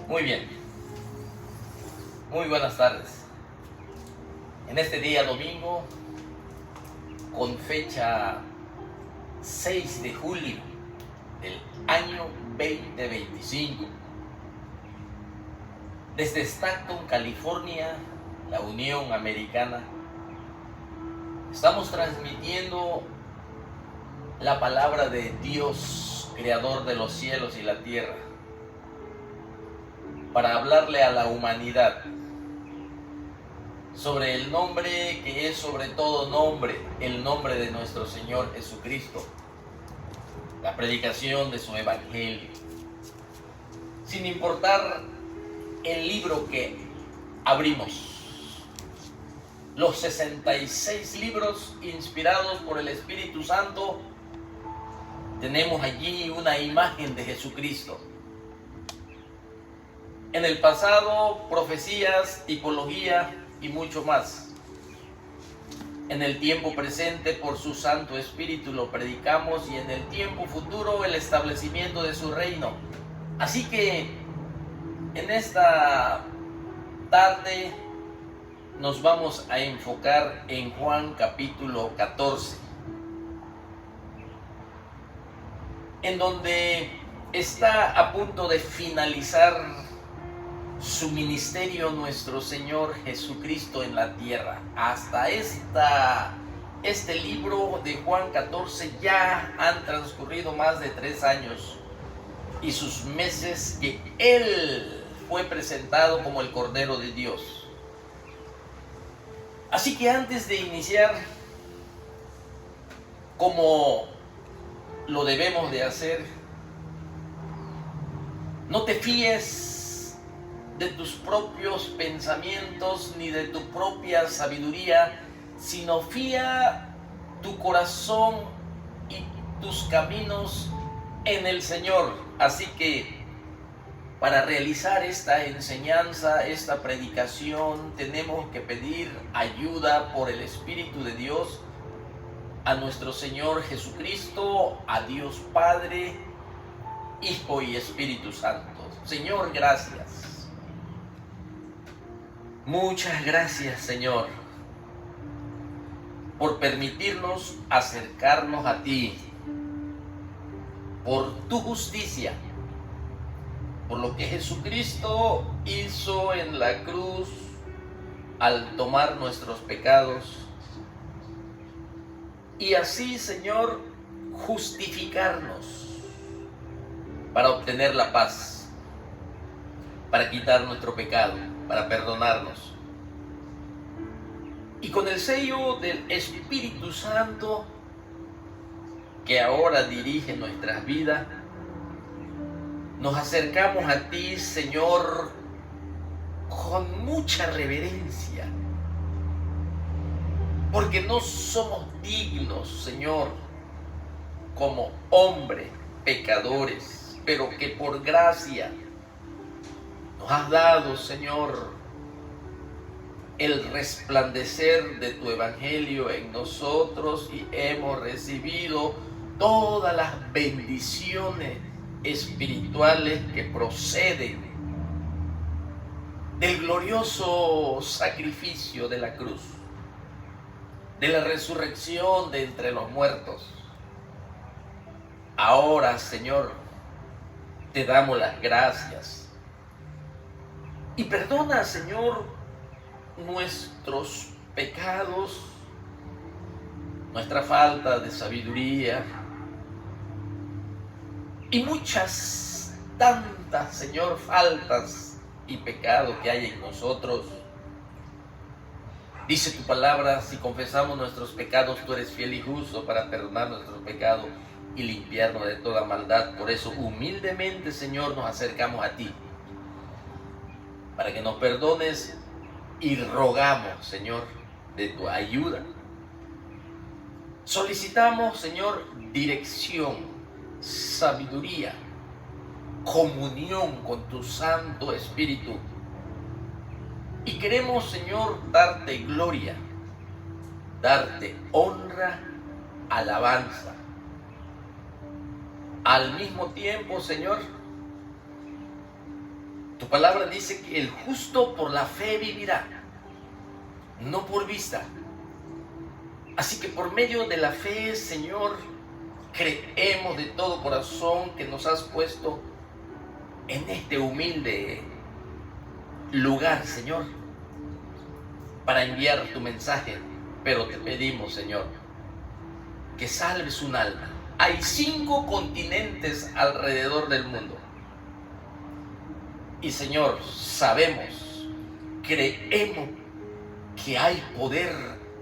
Muy bien, muy buenas tardes. En este día domingo, con fecha 6 de julio del año 2025, desde Stockton, California, la Unión Americana, estamos transmitiendo la palabra de Dios, creador de los cielos y la tierra, para hablarle a la humanidad sobre el nombre que es sobre todo nombre, el nombre de nuestro Señor Jesucristo, la predicación de su evangelio. Sin importar el libro que abrimos, los 66 libros inspirados por el Espíritu Santo, tenemos allí una imagen de Jesucristo. En el pasado, profecías, tipología y mucho más. En el tiempo presente, por su Santo Espíritu lo predicamos, y en el tiempo futuro, el establecimiento de su reino. Así que en esta tarde nos vamos a enfocar en Juan capítulo 14, en donde está a punto de finalizar su ministerio nuestro Señor Jesucristo en la tierra. Hasta este libro de Juan 14 ya han transcurrido más de 3 años y sus meses que Él fue presentado como el Cordero de Dios. Así que antes de iniciar, como lo debemos de hacer, no te fíes de tus propios pensamientos ni de tu propia sabiduría, sino fía tu corazón y tus caminos en el Señor. Así que para realizar esta enseñanza, esta predicación, tenemos que pedir ayuda por el Espíritu de Dios a nuestro Señor Jesucristo, a Dios Padre, Hijo y Espíritu Santo. Señor, gracias. Muchas gracias, Señor, por permitirnos acercarnos a ti, por tu justicia, por lo que Jesucristo hizo en la cruz al tomar nuestros pecados, y así, Señor, justificarnos para obtener la paz, para quitar nuestro pecado, para perdonarnos. Y con el sello del Espíritu Santo que ahora dirige nuestras vidas, nos acercamos a ti, Señor, con mucha reverencia, porque no somos dignos, Señor, como hombres pecadores, pero que por gracia nos has dado, Señor, el resplandecer de tu evangelio en nosotros, y hemos recibido todas las bendiciones espirituales que proceden del glorioso sacrificio de la cruz, de la resurrección de entre los muertos. Ahora, Señor, te damos las gracias. Y perdona, Señor, nuestros pecados, nuestra falta de sabiduría y muchas, tantas, Señor, faltas y pecados que hay en nosotros. Dice tu palabra: si confesamos nuestros pecados, tú eres fiel y justo para perdonar nuestros pecados y limpiarnos de toda maldad. Por eso, humildemente, Señor, nos acercamos a ti, para que nos perdones, y rogamos, Señor, de tu ayuda. Solicitamos, Señor, dirección, sabiduría, comunión con tu Santo Espíritu. Y queremos, Señor, darte gloria, darte honra, alabanza. Al mismo tiempo, Señor, Tu palabra dice que el justo por la fe vivirá, no por vista. Así que por medio de la fe, Señor, creemos de todo corazón que nos has puesto en este humilde lugar, Señor, para enviar tu mensaje. Pero te pedimos, Señor, que salves un alma. Hay 5 continentes alrededor del mundo. Y, Señor, sabemos, creemos que hay poder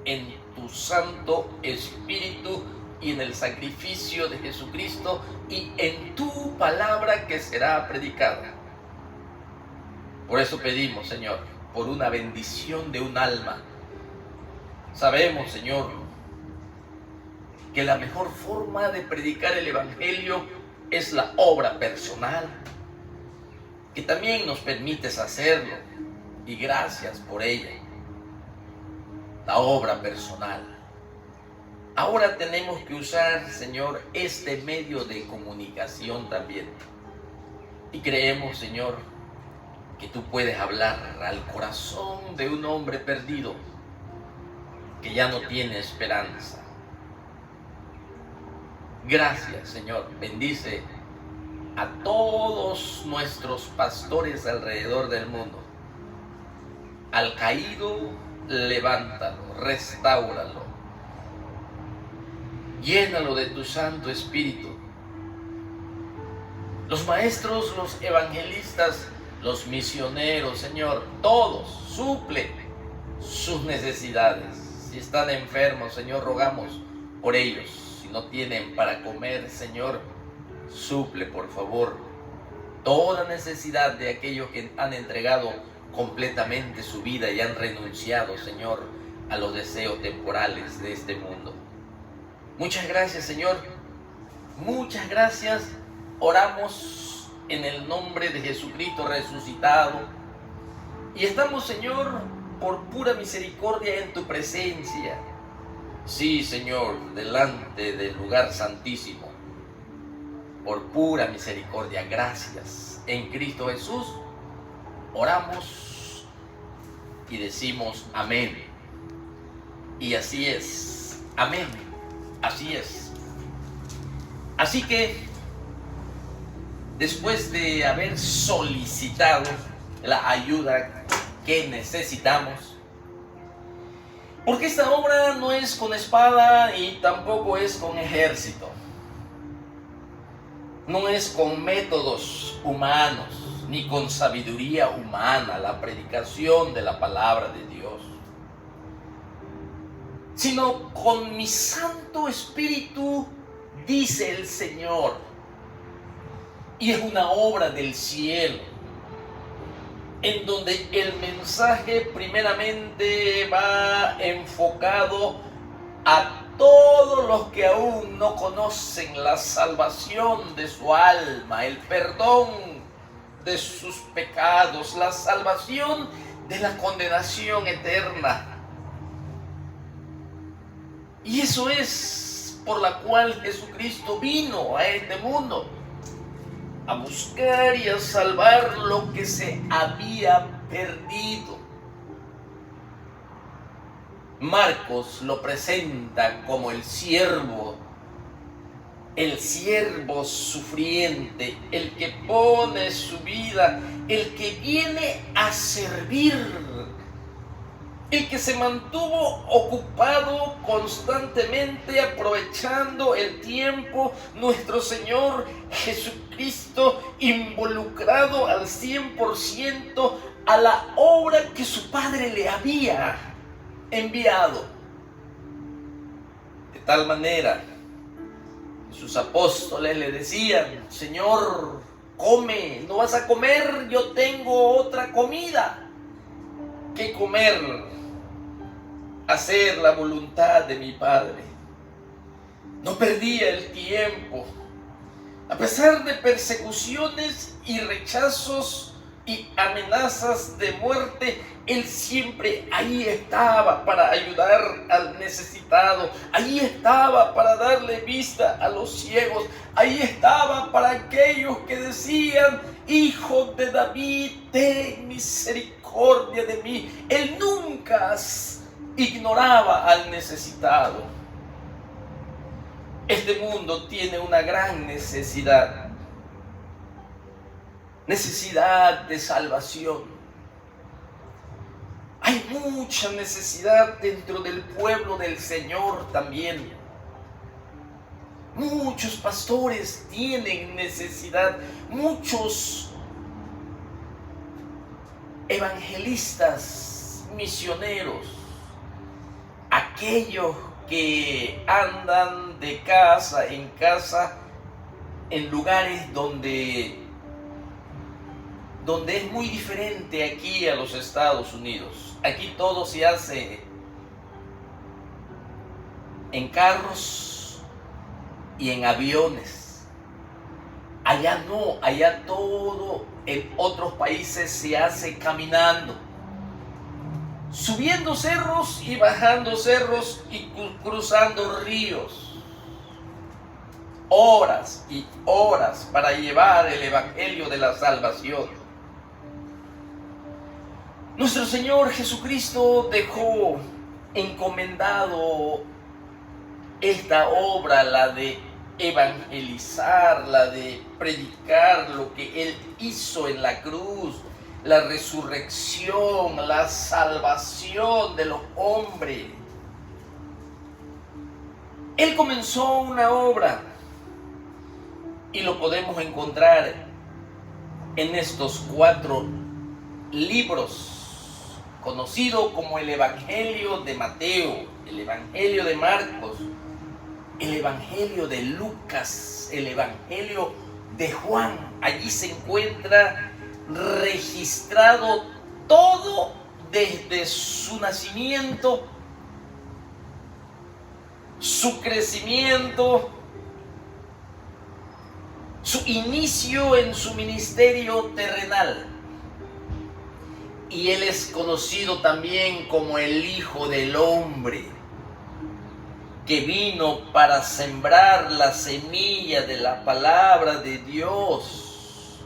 en tu Santo Espíritu y en el sacrificio de Jesucristo y en tu palabra que será predicada. Por eso pedimos, Señor, por una bendición de un alma. Sabemos, Señor, que la mejor forma de predicar el Evangelio es la obra personal, que también nos permites hacerlo, y gracias por ella. La obra personal. Ahora tenemos que usar, Señor, este medio de comunicación también. Y creemos, Señor, que tú puedes hablar al corazón de un hombre perdido que ya no tiene esperanza. Gracias, Señor. Bendice a todos nuestros pastores alrededor del mundo. Al caído, levántalo, restáuralo. Llénalo de tu Santo Espíritu. Los maestros, los evangelistas, los misioneros, Señor, todos, suple sus necesidades. Si están enfermos, Señor, rogamos por ellos. Si no tienen para comer, Señor, suple, por favor, toda necesidad de aquellos que han entregado completamente su vida y han renunciado, Señor, a los deseos temporales de este mundo. Muchas gracias, Señor. Muchas gracias. Oramos en el nombre de Jesucristo resucitado. Y estamos, Señor, por pura misericordia en tu presencia. Sí, Señor, delante del lugar santísimo. Por pura misericordia, gracias. En Cristo Jesús oramos y decimos amén. Y así es. Amén. Así es. Así que, después de haber solicitado la ayuda que necesitamos, porque esta obra no es con espada y tampoco es con ejército, no es con métodos humanos ni con sabiduría humana la predicación de la palabra de Dios, sino con mi Santo Espíritu, dice el Señor. Y es una obra del cielo, en donde el mensaje primeramente va enfocado a todos los que aún no conocen la salvación de su alma, el perdón de sus pecados, la salvación de la condenación eterna. Y eso es por la cual Jesucristo vino a este mundo, a buscar y a salvar lo que se había perdido. Marcos lo presenta como el siervo sufriente, el que pone su vida, el que viene a servir, el que se mantuvo ocupado constantemente aprovechando el tiempo, nuestro Señor Jesucristo involucrado al 100% a la obra que su Padre le había enviado. De tal manera que sus apóstoles le decían: Señor, come, no vas a comer, yo tengo otra comida que comer. Hacer la voluntad de mi Padre. No perdía el tiempo. A pesar de persecuciones y rechazos y amenazas de muerte, Él siempre ahí estaba para ayudar al necesitado. Ahí estaba para darle vista a los ciegos. Ahí estaba para aquellos que decían: Hijo de David, ten misericordia de mí. Él nunca ignoraba al necesitado. Este mundo tiene una gran necesidad de salvación. Hay mucha necesidad dentro del pueblo del Señor también. Muchos pastores tienen necesidad, muchos evangelistas, misioneros, aquellos que andan de casa en lugares donde es muy diferente aquí a los Estados Unidos. Aquí todo se hace en carros y en aviones. Allá no, allá todo en otros países se hace caminando, subiendo cerros y bajando cerros y cruzando ríos. Horas y horas para llevar el evangelio de la salvación. Nuestro Señor Jesucristo dejó encomendado esta obra, la de evangelizar, la de predicar lo que Él hizo en la cruz, la resurrección, la salvación de los hombres. Él comenzó una obra y lo podemos encontrar en estos 4 libros, conocido como el Evangelio de Mateo, el Evangelio de Marcos, el Evangelio de Lucas, el Evangelio de Juan. Allí se encuentra registrado todo desde su nacimiento, su crecimiento, su inicio en su ministerio terrenal. Y Él es conocido también como el Hijo del Hombre, que vino para sembrar la semilla de la palabra de Dios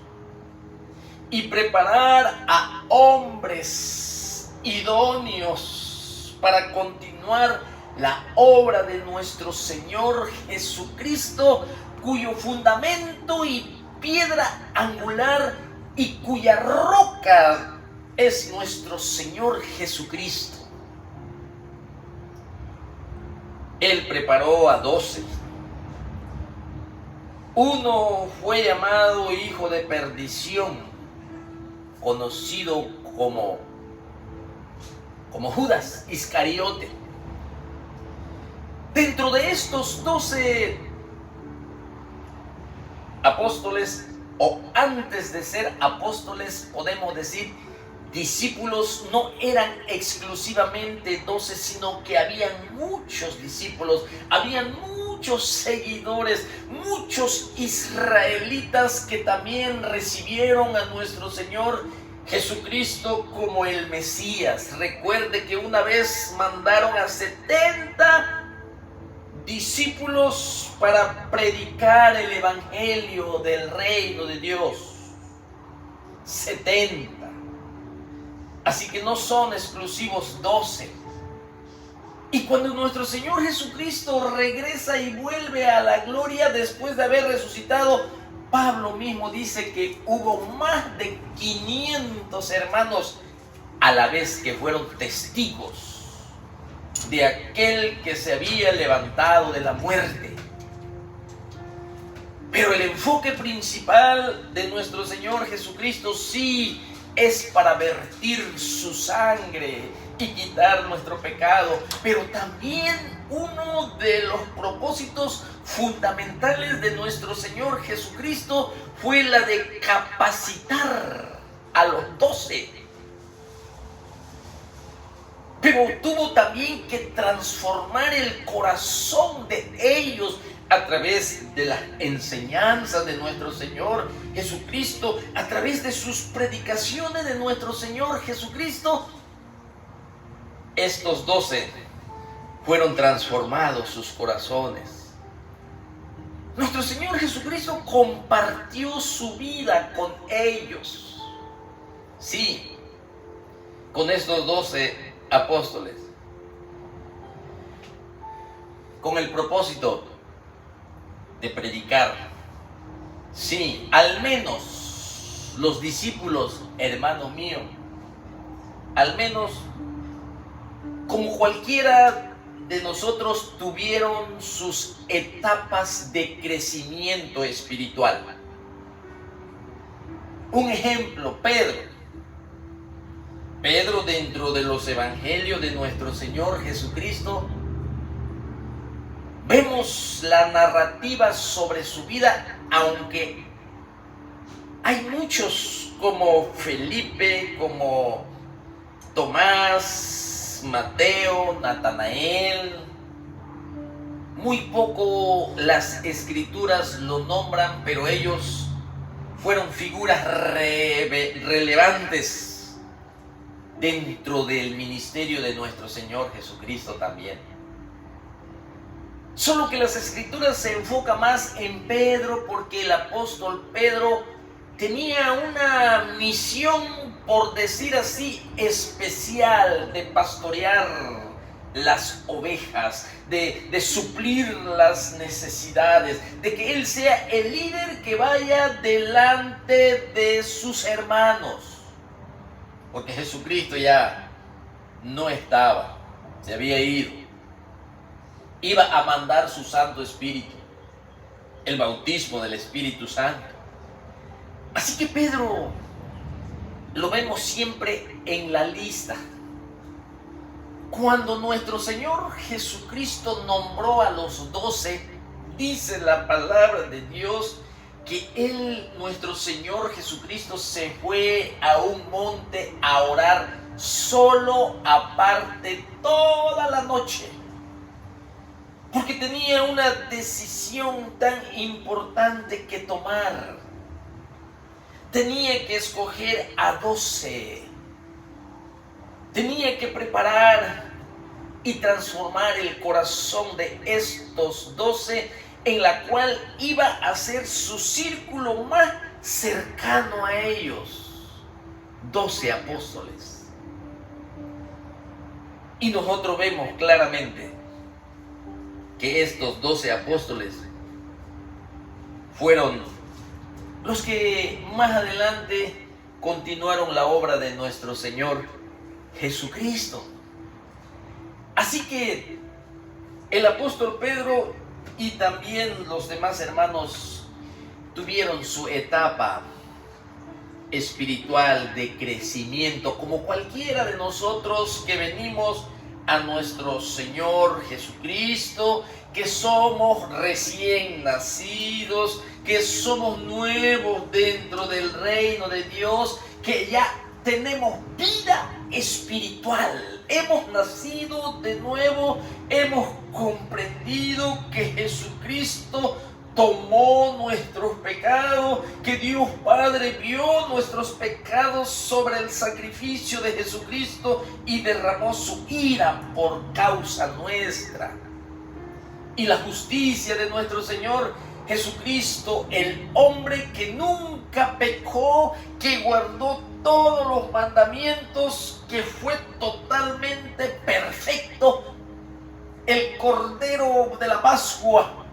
y preparar a hombres idóneos para continuar la obra de nuestro Señor Jesucristo, cuyo fundamento y piedra angular y cuya roca es nuestro Señor Jesucristo. Él preparó a 12. Uno fue llamado hijo de perdición, conocido como Judas Iscariote. Dentro de estos 12 apóstoles, o antes de ser apóstoles, podemos decir discípulos, no eran exclusivamente 12, sino que habían muchos discípulos, habían muchos seguidores, muchos israelitas que también recibieron a nuestro Señor Jesucristo como el Mesías. Recuerde que una vez mandaron a 70 discípulos para predicar el evangelio del reino de Dios. 70. Así que no son exclusivos 12. Y cuando nuestro Señor Jesucristo regresa y vuelve a la gloria después de haber resucitado, Pablo mismo dice que hubo más de 500 hermanos a la vez que fueron testigos de aquel que se había levantado de la muerte. Pero el enfoque principal de nuestro Señor Jesucristo sí es para vertir su sangre y quitar nuestro pecado, pero también uno de los propósitos fundamentales de nuestro Señor Jesucristo fue la de capacitar a los 12. Pero tuvo también que transformar el corazón de ellos a través de las enseñanzas de nuestro Señor Jesucristo, a través de sus predicaciones de nuestro Señor Jesucristo. Estos 12 fueron transformados sus corazones. Nuestro Señor Jesucristo compartió su vida con ellos. Sí, con estos 12 apóstoles. Con el propósito de predicar. Sí, al menos los discípulos, hermano mío, al menos como cualquiera de nosotros tuvieron sus etapas de crecimiento espiritual. Un ejemplo, Pedro. Pedro, dentro de los evangelios de nuestro Señor Jesucristo, vemos la narrativa sobre su vida, aunque hay muchos como Felipe, como Tomás, Mateo, Natanael. Muy poco las escrituras lo nombran, pero ellos fueron figuras relevantes dentro del ministerio de nuestro Señor Jesucristo también. Solo que las escrituras se enfocan más en Pedro, porque el apóstol Pedro tenía una misión, por decir así, especial de pastorear las ovejas, de suplir las necesidades, de que él sea el líder que vaya delante de sus hermanos. Porque Jesucristo ya no estaba, se había ido. Iba a mandar su Santo Espíritu, el bautismo del Espíritu Santo. Así que Pedro lo vemos siempre en la lista. Cuando nuestro Señor Jesucristo nombró a los 12, dice la palabra de Dios que Él, nuestro Señor Jesucristo, se fue a un monte a orar solo, aparte, toda la noche. Porque tenía una decisión tan importante que tomar. Tenía que escoger a 12. Tenía que preparar y transformar el corazón de estos 12, en la cual iba a ser su círculo más cercano a ellos. 12 apóstoles. Y nosotros vemos claramente que estos 12 apóstoles fueron los que más adelante continuaron la obra de nuestro Señor Jesucristo. Así que el apóstol Pedro y también los demás hermanos tuvieron su etapa espiritual de crecimiento, como cualquiera de nosotros que venimos a nuestro Señor Jesucristo, que somos recién nacidos, que somos nuevos dentro del reino de Dios, que ya tenemos vida espiritual. Hemos nacido de nuevo, hemos comprendido que Jesucristo tomó nuestros pecados, que Dios Padre vio nuestros pecados sobre el sacrificio de Jesucristo y derramó su ira por causa nuestra. Y la justicia de nuestro Señor Jesucristo, el hombre que nunca pecó, que guardó todos los mandamientos, que fue totalmente perfecto, el Cordero de la Pascua.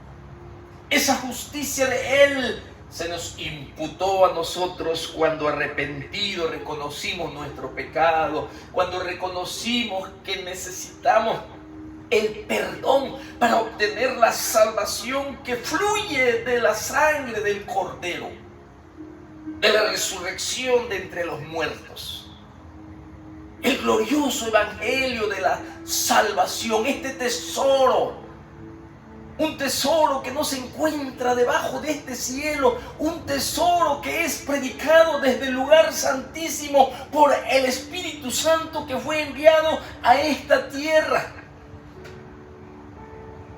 Esa justicia de Él se nos imputó a nosotros cuando arrepentidos reconocimos nuestro pecado, cuando reconocimos que necesitamos el perdón para obtener la salvación que fluye de la sangre del Cordero, de la resurrección de entre los muertos. El glorioso evangelio de la salvación, este tesoro. Un tesoro que no se encuentra debajo de este cielo, un tesoro que es predicado desde el lugar santísimo por el Espíritu Santo que fue enviado a esta tierra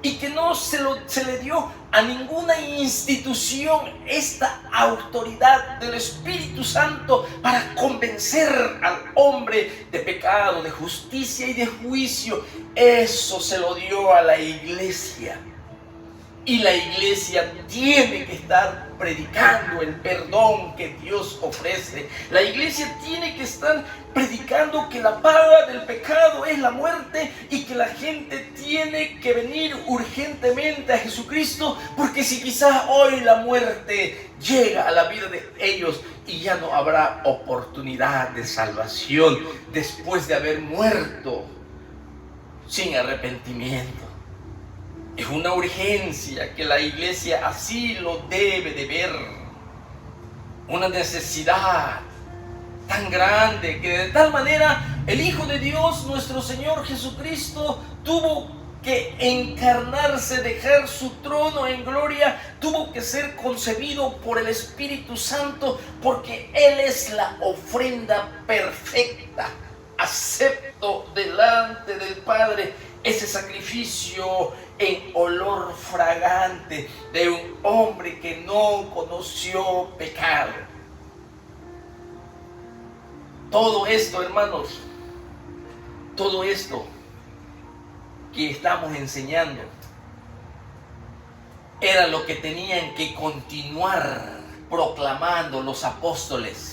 y que no se le dio a ninguna institución esta autoridad del Espíritu Santo para convencer al hombre de pecado, de justicia y de juicio. Eso se lo dio a la iglesia. Y la iglesia tiene que estar predicando el perdón que Dios ofrece. La iglesia tiene que estar predicando que la paga del pecado es la muerte y que la gente tiene que venir urgentemente a Jesucristo, porque si quizás hoy la muerte llega a la vida de ellos y ya no habrá oportunidad de salvación después de haber muerto sin arrepentimiento. Es una urgencia que la iglesia así lo debe de ver. Una necesidad tan grande que de tal manera el Hijo de Dios, nuestro Señor Jesucristo, tuvo que encarnarse, dejar su trono en gloria, tuvo que ser concebido por el Espíritu Santo, porque Él es la ofrenda perfecta. Acepto delante del Padre ese sacrificio en olor fragante de un hombre que no conoció pecado. Todo esto, hermanos, todo esto que estamos enseñando era lo que tenían que continuar proclamando los apóstoles.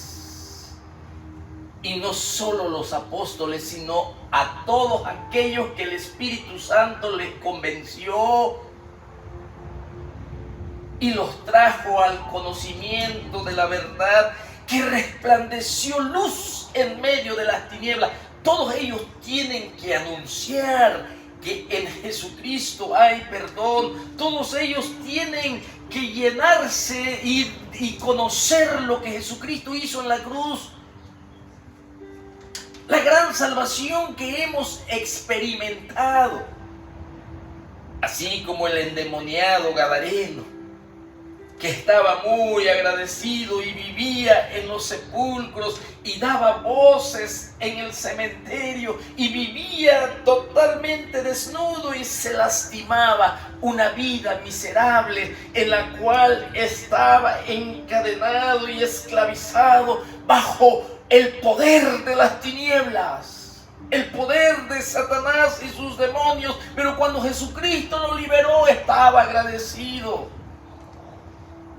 Y no solo los apóstoles, sino a todos aquellos que el Espíritu Santo les convenció y los trajo al conocimiento de la verdad, que resplandeció luz en medio de las tinieblas. Todos ellos tienen que anunciar que en Jesucristo hay perdón. Todos ellos tienen que llenarse y conocer lo que Jesucristo hizo en la cruz. La gran salvación que hemos experimentado, así como el endemoniado gadareno, que estaba muy agradecido y vivía en los sepulcros y daba voces en el cementerio y vivía totalmente desnudo y se lastimaba, una vida miserable en la cual estaba encadenado y esclavizado bajo el poder de las tinieblas, el poder de Satanás y sus demonios. Pero cuando Jesucristo lo liberó, estaba agradecido.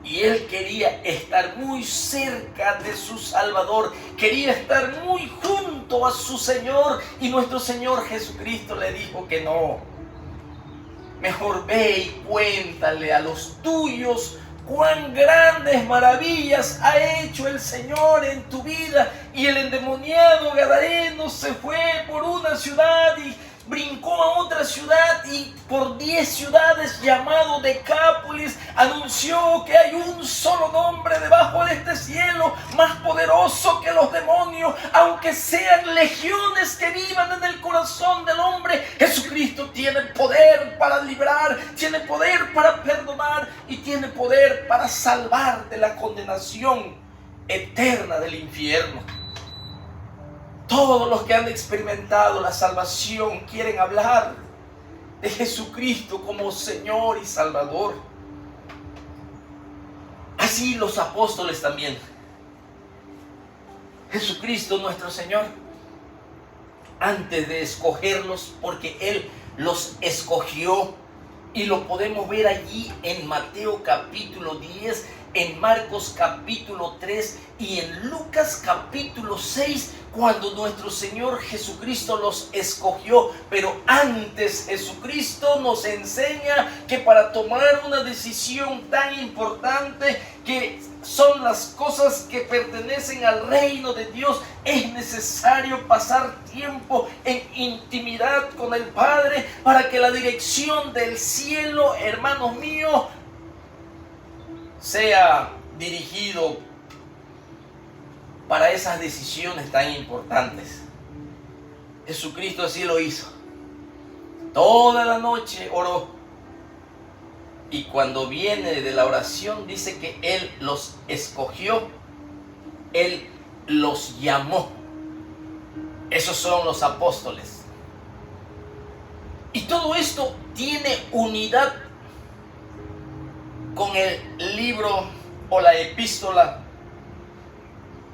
Y él quería estar muy cerca de su Salvador, quería estar muy junto a su Señor. Y nuestro Señor Jesucristo le dijo que no. Mejor ve y cuéntale a los tuyos cuán grandes maravillas ha hecho el Señor en tu vida. Y el endemoniado gadareno se fue por una ciudad y brincó a otra ciudad, y por 10 ciudades llamado Decápolis anunció que hay un solo nombre debajo de este cielo más poderoso que los demonios. Aunque sean legiones que vivan en el corazón del hombre, Jesucristo tiene poder para librar, tiene poder para perdonar y tiene poder para salvar de la condenación eterna del infierno. Todos los que han experimentado la salvación quieren hablar de Jesucristo como Señor y Salvador. Así los apóstoles también. Jesucristo nuestro Señor, antes de escogerlos, porque Él los escogió, y lo podemos ver allí en Mateo capítulo 10, en Marcos capítulo 3 y en Lucas capítulo 6, cuando nuestro Señor Jesucristo los escogió. Pero antes Jesucristo nos enseña que para tomar una decisión tan importante, que son las cosas que pertenecen al reino de Dios, es necesario pasar tiempo en intimidad con el Padre, para que la dirección del cielo, hermanos míos, sea dirigido para esas decisiones tan importantes. Jesucristo así lo hizo. Toda la noche oró. Y cuando viene de la oración, dice que Él los escogió, Él los llamó. Esos son los apóstoles. Y todo esto tiene unidad con el libro o la epístola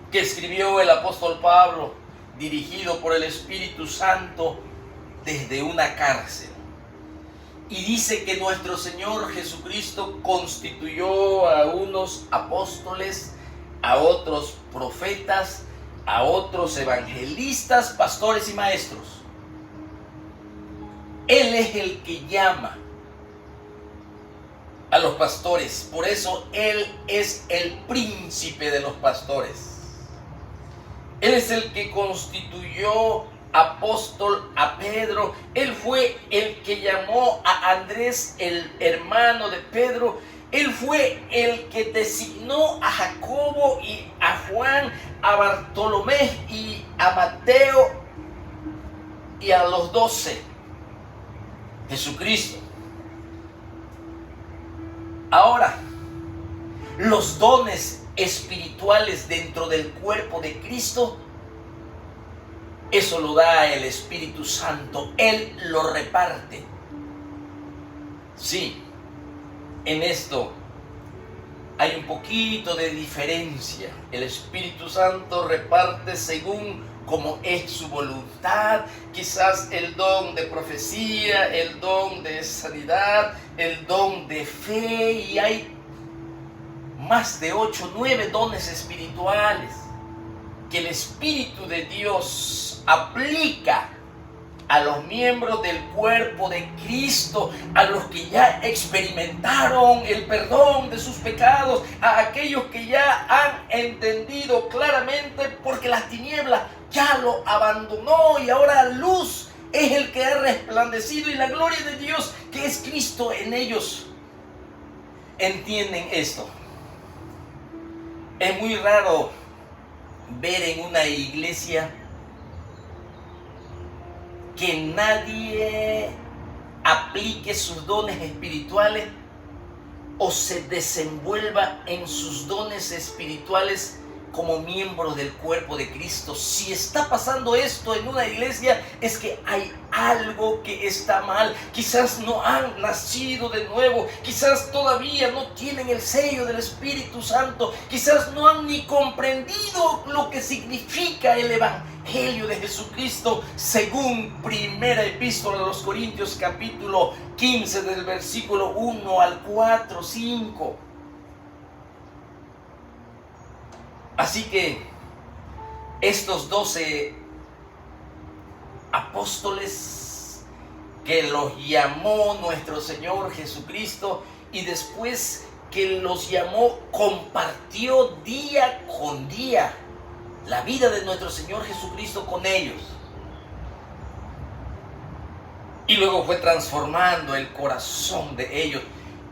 que escribió el apóstol Pablo, dirigido por el Espíritu Santo desde una cárcel. Y dice que nuestro Señor Jesucristo constituyó a unos apóstoles, a otros profetas, a otros evangelistas, pastores y maestros. Él es el que llama a los pastores. Por eso Él es el príncipe de los pastores. Él es el que constituyó apóstol a Pedro. Él fue el que llamó a Andrés, el hermano de Pedro. Él fue el que designó a Jacobo y a Juan, a Bartolomé y a Mateo y a los 12. Jesucristo. Ahora, los dones espirituales dentro del cuerpo de Cristo, eso lo da el Espíritu Santo. Él lo reparte. Sí, en esto hay un poquito de diferencia. El Espíritu Santo reparte según como es su voluntad. Quizás el don de profecía, el don de sanidad, el don de fe, y hay más de 8 o 9 dones espirituales que el Espíritu de Dios aplica a los miembros del cuerpo de Cristo, a los que ya experimentaron el perdón de sus pecados, a aquellos que ya han entendido claramente, porque las tinieblas ya lo abandonó y ahora la luz es el que ha resplandecido, y la gloria de Dios, que es Cristo en ellos, entienden esto. Es muy raro ver en una iglesia que nadie aplique sus dones espirituales o se desenvuelva en sus dones espirituales como miembro del cuerpo de Cristo. Si está pasando esto en una iglesia, es que hay algo que está mal. Quizás no han nacido de nuevo, quizás todavía no tienen el sello del Espíritu Santo, quizás no han ni comprendido lo que significa el Evangelio de Jesucristo, según primera epístola a los Corintios, capítulo 15, del versículo 1 al 4, 5. Así que estos 12 apóstoles que los llamó nuestro Señor Jesucristo, y después que los llamó, compartió día con día la vida de nuestro Señor Jesucristo con ellos. Y luego fue transformando el corazón de ellos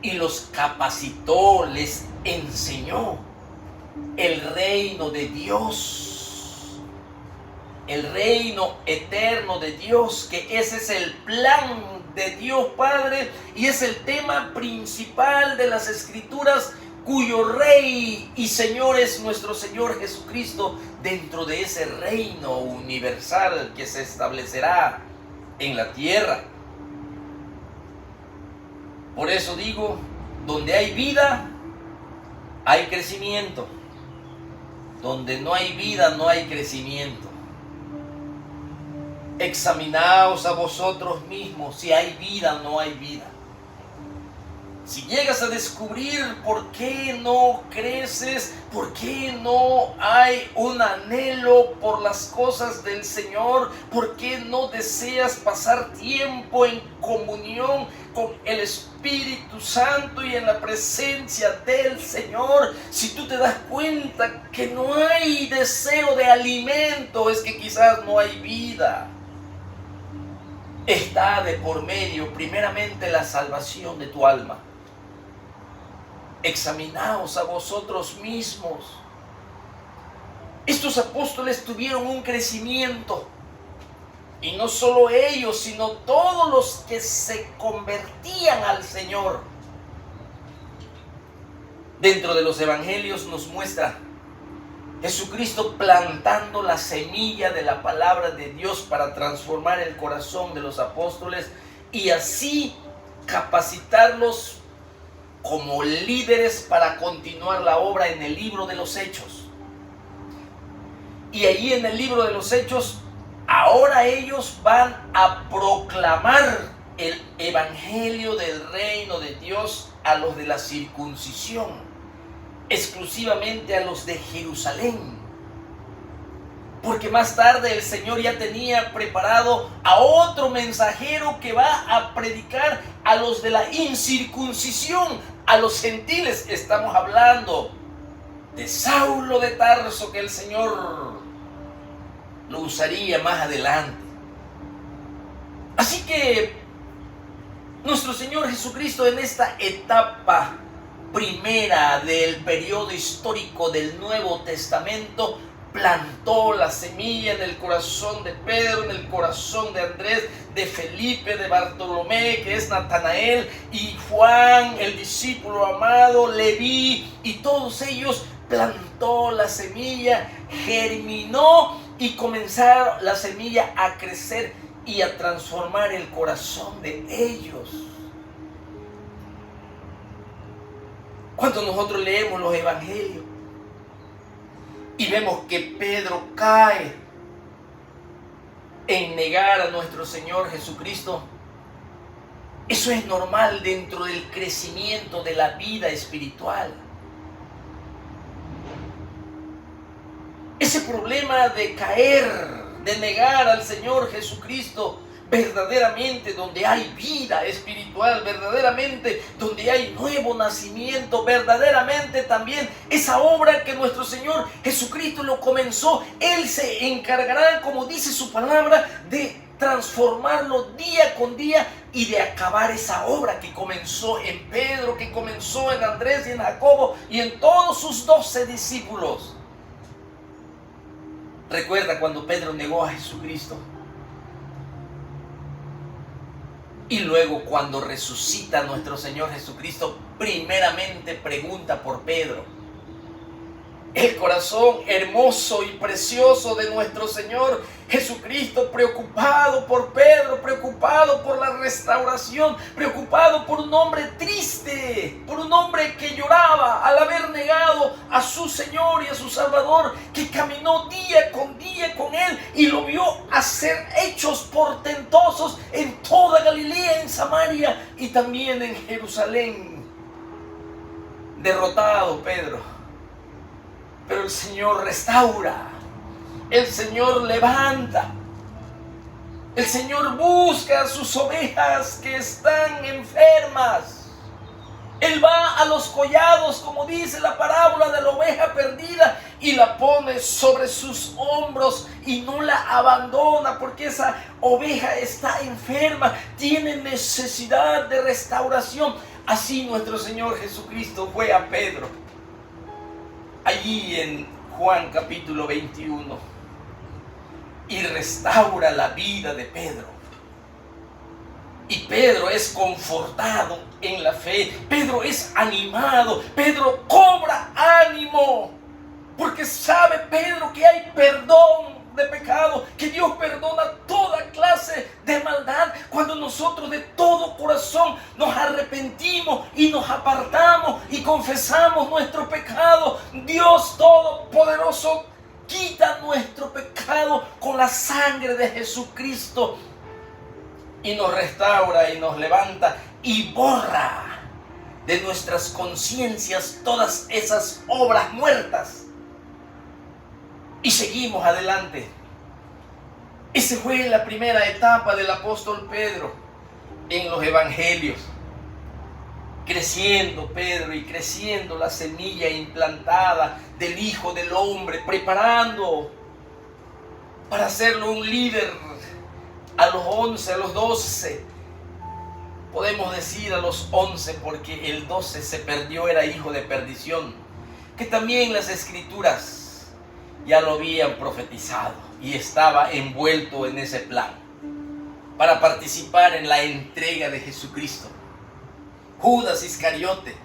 y los capacitó, les enseñó el reino de Dios, el reino eterno de Dios, que ese es el plan de Dios Padre y es el tema principal de las Escrituras, cuyo Rey y Señor es nuestro Señor Jesucristo, dentro de ese reino universal que se establecerá en la tierra. Por eso digo, donde hay vida, hay crecimiento. Donde no hay vida, no hay crecimiento. Examinaos a vosotros mismos si hay vida o no hay vida. Si llegas a descubrir por qué no creces, por qué no hay un anhelo por las cosas del Señor, por qué no deseas pasar tiempo en comunión con el Espíritu Santo y en la presencia del Señor, si tú te das cuenta que no hay deseo de alimento, es que quizás no hay vida. Está de por medio primeramente la salvación de tu alma. Examinaos a vosotros mismos. Estos apóstoles tuvieron un crecimiento, y no solo ellos, sino todos los que se convertían al Señor. Dentro de los evangelios nos muestra Jesucristo plantando la semilla de la palabra de Dios para transformar el corazón de los apóstoles y así capacitarlos como líderes para continuar la obra en el libro de los Hechos. Y allí en el libro de los Hechos, ahora ellos van a proclamar el evangelio del reino de Dios a los de la circuncisión, exclusivamente a los de Jerusalén. Porque más tarde el Señor ya tenía preparado a otro mensajero que va a predicar a los de la incircuncisión, a los gentiles. Estamos hablando de Saulo de Tarso, que el Señor lo usaría más adelante. Así que nuestro Señor Jesucristo, en esta etapa primera del periodo histórico del Nuevo Testamento, plantó la semilla en el corazón de Pedro, en el corazón de Andrés, de Felipe, de Bartolomé, que es Natanael, y Juan, el discípulo amado, Leví, y todos ellos plantó la semilla, germinó y comenzaron la semilla a crecer y a transformar el corazón de ellos. Cuando nosotros leemos los evangelios y vemos que Pedro cae en negar a nuestro Señor Jesucristo, eso es normal dentro del crecimiento de la vida espiritual. Ese problema de caer, de negar al Señor Jesucristo, verdaderamente donde hay vida espiritual, verdaderamente donde hay nuevo nacimiento, verdaderamente también esa obra que nuestro Señor Jesucristo lo comenzó, Él se encargará, como dice su palabra, de transformarlo día con día y de acabar esa obra que comenzó en Pedro, que comenzó en Andrés y en Jacobo y en todos sus 12 discípulos. Recuerda cuando Pedro negó a Jesucristo. Y luego cuando resucita nuestro Señor Jesucristo, primeramente pregunta por Pedro. El corazón hermoso y precioso de nuestro Señor Jesucristo, preocupado por Pedro, preocupado por la restauración, preocupado por un hombre triste, por un hombre que lloraba al haber negado a su Señor y a su Salvador, que caminó día con Él y lo vio hacer hechos portentosos en toda Galilea, en Samaria y también en Jerusalén. Derrotado Pedro. Pero el Señor restaura, el Señor levanta, el Señor busca a sus ovejas que están enfermas. Él va a los collados, como dice la parábola de la oveja perdida, y la pone sobre sus hombros y no la abandona, porque esa oveja está enferma, tiene necesidad de restauración. Así nuestro Señor Jesucristo fue a Pedro. Allí en Juan capítulo 21, y restaura la vida de Pedro. Y Pedro es confortado en la fe, Pedro es animado, Pedro cobra ánimo, porque sabe Pedro que hay perdón de pecado, que Dios perdona toda clase de maldad cuando nosotros de todo corazón nos arrepentimos y nos apartamos y confesamos nuestro pecado. Dios Todopoderoso quita nuestro pecado con la sangre de Jesucristo y nos restaura y nos levanta y borra de nuestras conciencias todas esas obras muertas. Y seguimos adelante. Esa fue la primera etapa del apóstol Pedro en los evangelios. Creciendo Pedro y creciendo la semilla implantada del Hijo del Hombre, preparando para hacerlo un líder a los 11, a los 12. Podemos decir a los 11 porque el 12 se perdió, era hijo de perdición, que también las Escrituras ya lo habían profetizado y estaba envuelto en ese plan para participar en la entrega de Jesucristo. Judas Iscariote,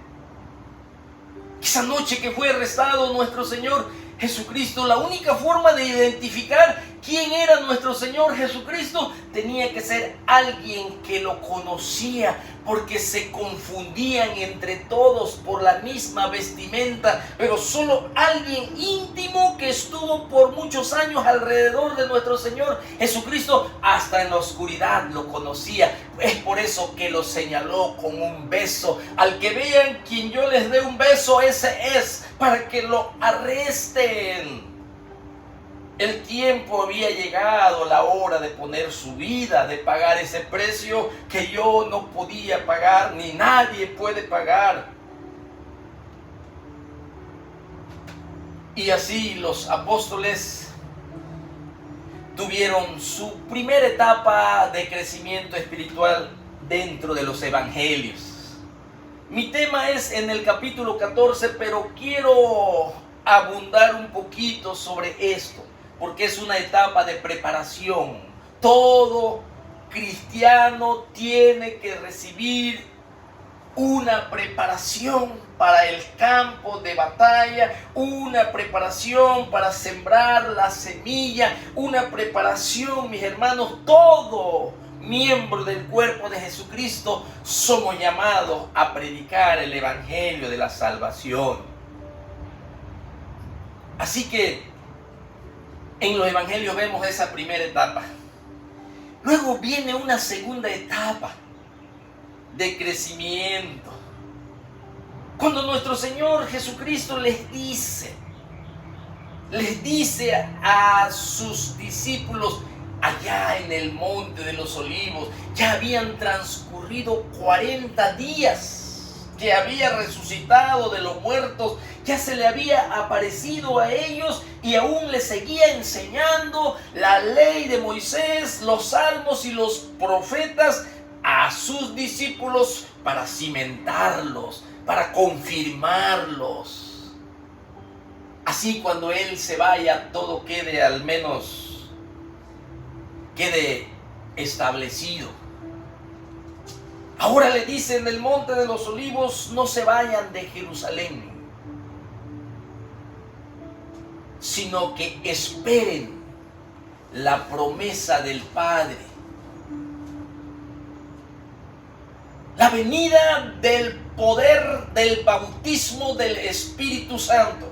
esa noche que fue arrestado nuestro Señor Jesucristo, la única forma de identificar quién era nuestro Señor Jesucristo tenía que ser alguien que lo conocía porque se confundían entre todos por la misma vestimenta, pero solo alguien íntimo que estuvo por muchos años alrededor de nuestro Señor Jesucristo, hasta en la oscuridad lo conocía. Es por eso que lo señaló con un beso. Al que vean quien yo les dé un beso, ese es, para que lo arresten. El tiempo había llegado, la hora de poner su vida, de pagar ese precio que yo no podía pagar, ni nadie puede pagar. Y así los apóstoles tuvieron su primera etapa de crecimiento espiritual dentro de los evangelios. Mi tema es en el capítulo 14, pero quiero abundar un poquito sobre esto, porque es una etapa de preparación. Todo cristiano tiene que recibir una preparación para el campo de batalla, una preparación para sembrar la semilla, una preparación, mis hermanos. Todo miembro del cuerpo de Jesucristo somos llamados a predicar el evangelio de la salvación. Así que en los evangelios vemos esa primera etapa. Luego viene una segunda etapa de crecimiento. Cuando nuestro Señor Jesucristo les dice a sus discípulos allá en el Monte de los Olivos, ya habían transcurrido 40 días que había resucitado de los muertos, ya se le había aparecido a ellos y aún les seguía enseñando la ley de Moisés, los salmos y los profetas a sus discípulos para cimentarlos, para confirmarlos. Así cuando Él se vaya, todo quede establecido. Ahora le dice en el Monte de los Olivos: no se vayan de Jerusalén, sino que esperen la promesa del Padre, la venida del poder del bautismo del Espíritu Santo.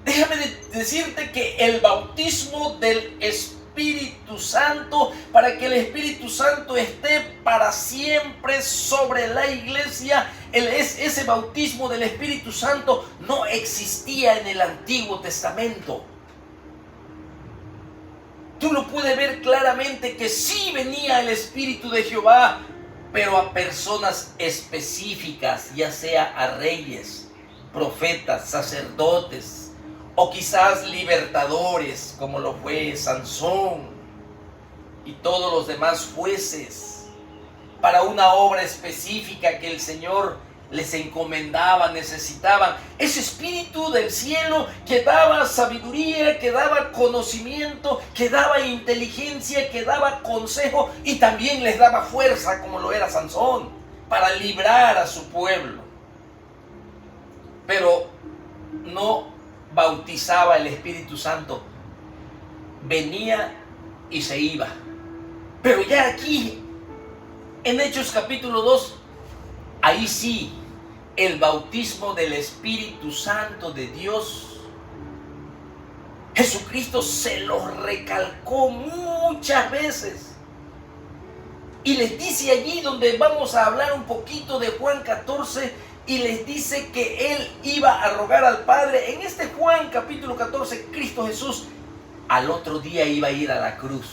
Déjame decirte que el bautismo del Espíritu Santo, para que el Espíritu Santo esté para siempre sobre la iglesia, ese bautismo del Espíritu Santo no existía en el Antiguo Testamento. Tú lo puedes ver claramente que sí venía el Espíritu de Jehová, pero a personas específicas, ya sea a reyes, profetas, sacerdotes, o quizás libertadores, como lo fue Sansón y todos los demás jueces, para una obra específica que el Señor les encomendaba, necesitaban. Ese Espíritu del cielo que daba sabiduría, que daba conocimiento, que daba inteligencia, que daba consejo y también les daba fuerza, como lo era Sansón, para librar a su pueblo. Pero no bautizaba el Espíritu Santo, venía y se iba. Pero ya aquí, en Hechos capítulo 2, ahí sí, el bautismo del Espíritu Santo de Dios, Jesucristo se lo recalcó muchas veces. Y les dice allí donde vamos a hablar un poquito de Juan 14, y les dice que Él iba a rogar al Padre. En este Juan capítulo 14, Cristo Jesús al otro día iba a ir a la cruz.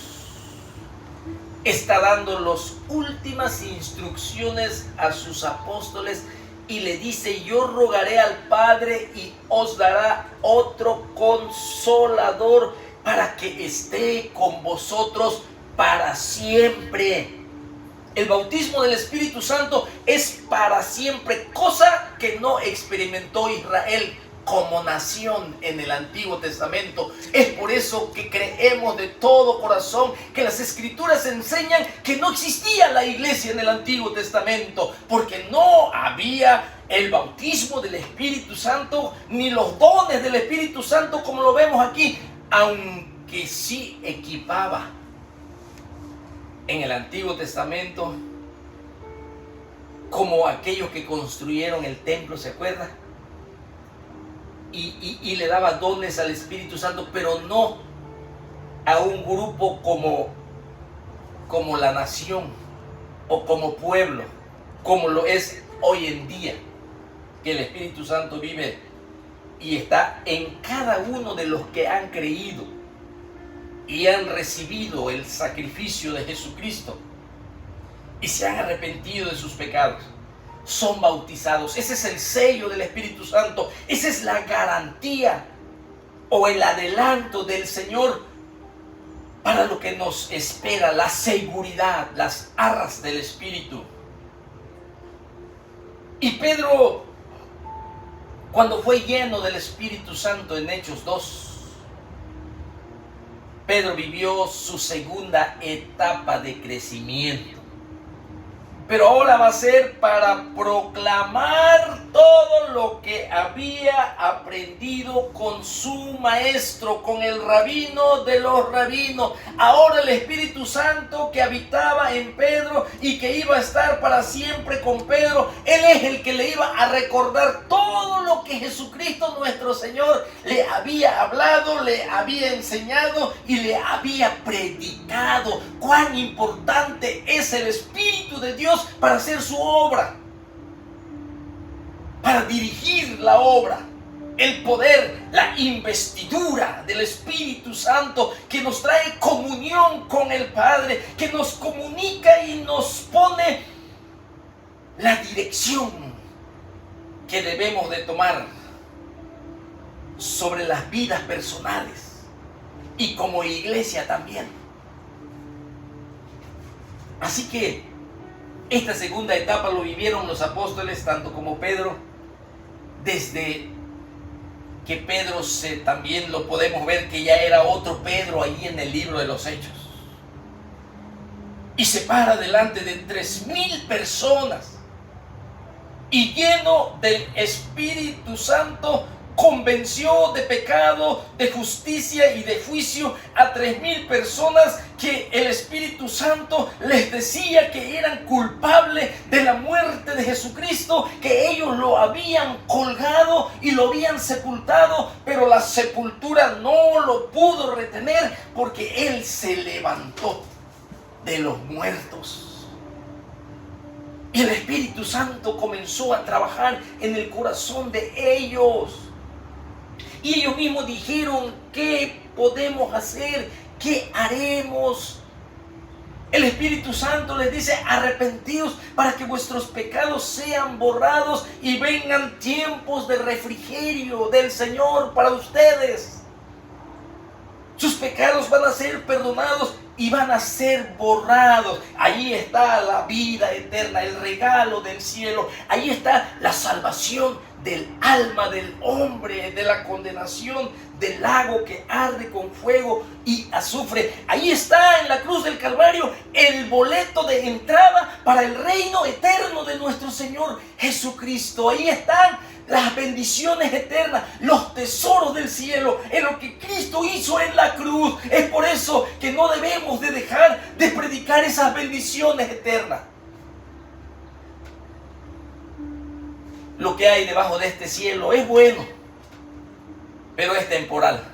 Está dando las últimas instrucciones a sus apóstoles y le dice: yo rogaré al Padre y os dará otro consolador para que esté con vosotros para siempre. El bautismo del Espíritu Santo es para siempre, cosa que no experimentó Israel como nación en el Antiguo Testamento. Es por eso que creemos de todo corazón que las Escrituras enseñan que no existía la iglesia en el Antiguo Testamento, porque no había el bautismo del Espíritu Santo ni los dones del Espíritu Santo como lo vemos aquí, aunque sí equipaba en el Antiguo Testamento como aquellos que construyeron el templo, ¿se acuerda? Y le daba dones al Espíritu Santo, pero no a un grupo como la nación o como pueblo, como lo es hoy en día, que el Espíritu Santo vive y está en cada uno de los que han creído y han recibido el sacrificio de Jesucristo y se han arrepentido de sus pecados. Son bautizados. Ese es el sello del Espíritu Santo. Esa es la garantía o el adelanto del Señor para lo que nos espera, la seguridad, las arras del Espíritu. Y Pedro, cuando fue lleno del Espíritu Santo en Hechos 2, Pedro vivió su segunda etapa de crecimiento. Pero ahora va a ser para proclamar todo lo que había aprendido con su maestro, con el rabino de los rabinos. Ahora el Espíritu Santo que habitaba en Pedro y que iba a estar para siempre con Pedro, Él es el que le iba a recordar todo lo que Jesucristo nuestro Señor le había hablado, le había enseñado y le había predicado. Cuán importante es el Espíritu de Dios para hacer su obra, para dirigir la obra, el poder, la investidura del Espíritu Santo que nos trae comunión con el Padre, que nos comunica y nos pone la dirección que debemos de tomar sobre las vidas personales y como iglesia también. Así que esta segunda etapa lo vivieron los apóstoles, tanto como Pedro, desde que Pedro también lo podemos ver que ya era otro Pedro ahí en el libro de los Hechos. Y se para delante de 3,000 personas y lleno del Espíritu Santo convenció de pecado, de justicia y de juicio a 3,000 personas que el Espíritu Santo les decía que eran culpables de la muerte de Jesucristo, que ellos lo habían colgado y lo habían sepultado, pero la sepultura no lo pudo retener porque Él se levantó de los muertos. Y el Espíritu Santo comenzó a trabajar en el corazón de ellos. Y ellos mismos dijeron, ¿qué podemos hacer? ¿Qué haremos? El Espíritu Santo les dice, arrepentidos para que vuestros pecados sean borrados y vengan tiempos de refrigerio del Señor para ustedes. Sus pecados van a ser perdonados y van a ser borrados. Ahí está la vida eterna, el regalo del cielo. Ahí está la salvación del alma del hombre, de la condenación del lago que arde con fuego y azufre. Ahí está en la cruz del Calvario el boleto de entrada para el reino eterno de nuestro Señor Jesucristo. Ahí están las bendiciones eternas, los tesoros del cielo, en lo que Cristo hizo en la cruz. Es por eso que no debemos de dejar de predicar esas bendiciones eternas. Lo que hay debajo de este cielo es bueno, pero es temporal.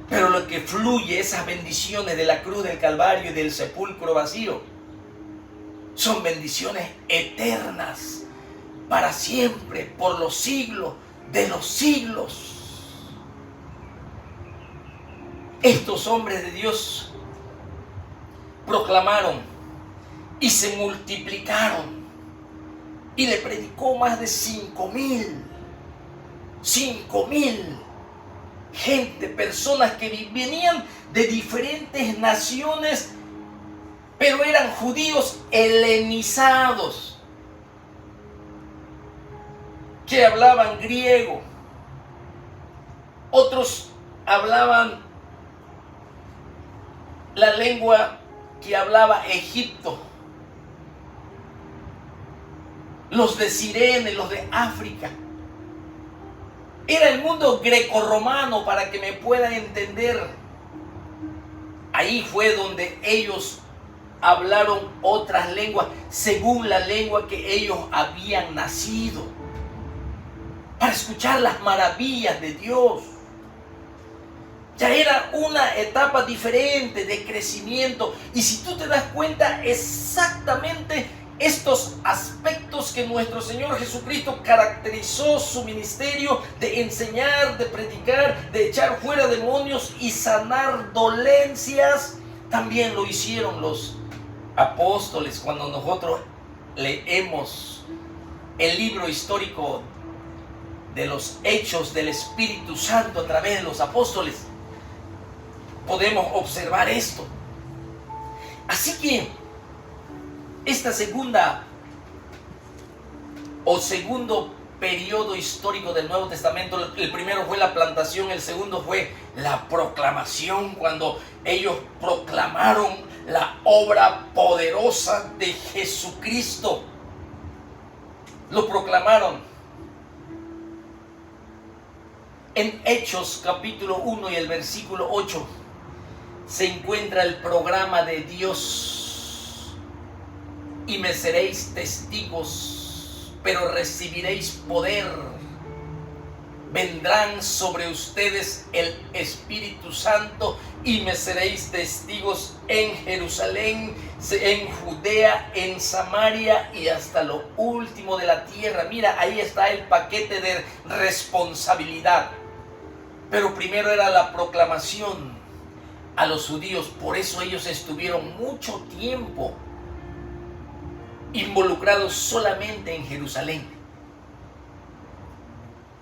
Pero lo que fluye, esas bendiciones de la cruz del Calvario y del sepulcro vacío, son bendiciones eternas, para siempre, por los siglos de los siglos. Estos hombres de Dios proclamaron y se multiplicaron. Y le predicó más de 5,000 gente, personas que venían de diferentes naciones, pero eran judíos helenizados, que hablaban griego. Otros hablaban la lengua que hablaba Egipto. Los de Cirene, los de África. Era el mundo grecorromano, para que me puedan entender. Ahí fue donde ellos hablaron otras lenguas según la lengua que ellos habían nacido, para escuchar las maravillas de Dios. Ya era una etapa diferente de crecimiento. Y si tú te das cuenta, exactamente estos aspectos que nuestro Señor Jesucristo caracterizó su ministerio de enseñar, de predicar, de echar fuera demonios y sanar dolencias, también lo hicieron los apóstoles. Cuando nosotros leemos el libro histórico de los hechos del Espíritu Santo a través de los apóstoles, podemos observar esto. Así que esta segundo periodo histórico del Nuevo Testamento, el primero fue la plantación, el segundo fue la proclamación, cuando ellos proclamaron la obra poderosa de Jesucristo. Lo proclamaron. En Hechos capítulo 1 y el versículo 8 se encuentra el programa de Dios. Y me seréis testigos, pero recibiréis poder. Vendrán sobre ustedes el Espíritu Santo y me seréis testigos en Jerusalén, en Judea, en Samaria y hasta lo último de la tierra. Mira, ahí está el paquete de responsabilidad. Pero primero era la proclamación a los judíos. Por eso ellos estuvieron mucho tiempo involucrados solamente en Jerusalén.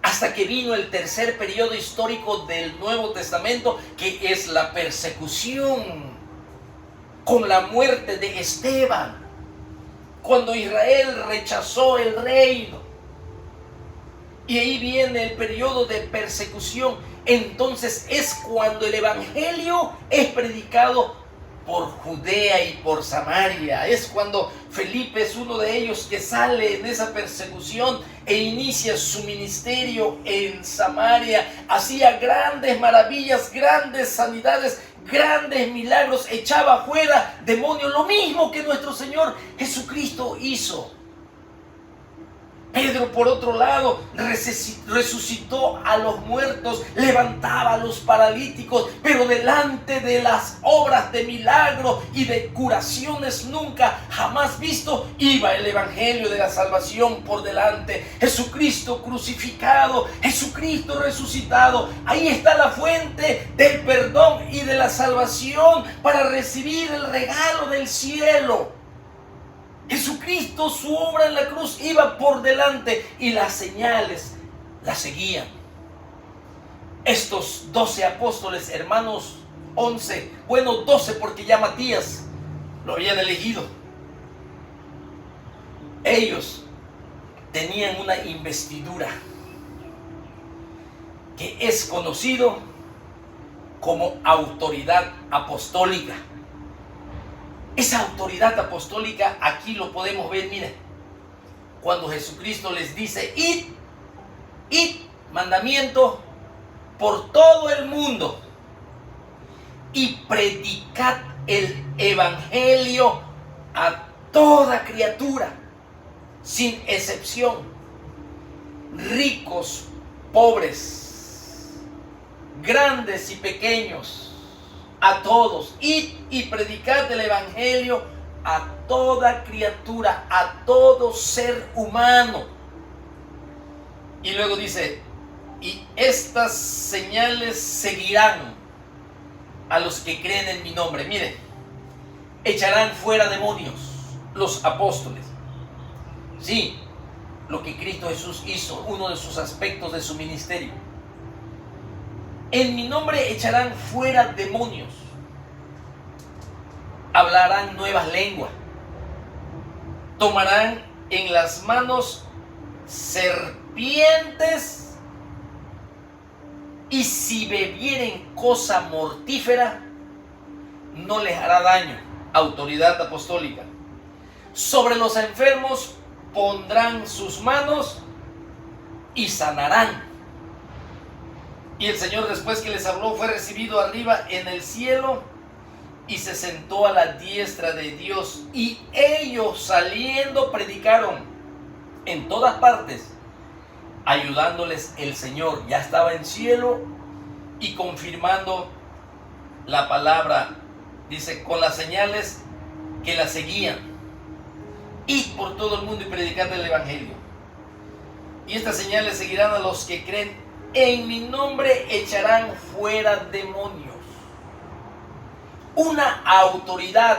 Hasta que vino el tercer periodo histórico del Nuevo Testamento, que es la persecución, con la muerte de Esteban, cuando Israel rechazó el reino. Y ahí viene el periodo de persecución. Entonces es cuando el evangelio es predicado por Judea y por Samaria. Es cuando Felipe es uno de ellos que sale en esa persecución e inicia su ministerio en Samaria. Hacía grandes maravillas, grandes sanidades, grandes milagros, echaba fuera demonios, lo mismo que nuestro Señor Jesucristo hizo. Pedro, por otro lado, resucitó a los muertos, levantaba a los paralíticos, pero delante de las obras de milagro y de curaciones nunca jamás visto, iba el evangelio de la salvación por delante. Jesucristo crucificado, Jesucristo resucitado, ahí está la fuente del perdón y de la salvación para recibir el regalo del cielo. Jesucristo, su obra en la cruz iba por delante y las señales la seguían. Estos 12 apóstoles, hermanos, 12 porque ya Matías lo habían elegido. Ellos tenían una investidura que es conocido como autoridad apostólica. Esa autoridad apostólica aquí lo podemos ver, miren, cuando Jesucristo les dice, id, mandamiento por todo el mundo y predicad el evangelio a toda criatura, sin excepción, ricos, pobres, grandes y pequeños. A todos, id y predicad el evangelio a toda criatura, a todo ser humano. Y luego dice, y estas señales seguirán a los que creen en mi nombre. Miren, echarán fuera demonios los apóstoles. Sí, lo que Cristo Jesús hizo, uno de sus aspectos de su ministerio. En mi nombre echarán fuera demonios, hablarán nuevas lenguas, tomarán en las manos serpientes y si bebieren cosa mortífera no les hará daño. Autoridad apostólica. Sobre los enfermos pondrán sus manos y sanarán. Y el Señor, después que les habló, fue recibido arriba en el cielo y se sentó a la diestra de Dios. Y ellos saliendo predicaron en todas partes, ayudándoles el Señor. Ya estaba en cielo y confirmando la palabra. Dice, con las señales que la seguían. Id por todo el mundo y predicad el Evangelio. Y estas señales seguirán a los que creen. En mi nombre echarán fuera demonios. Una autoridad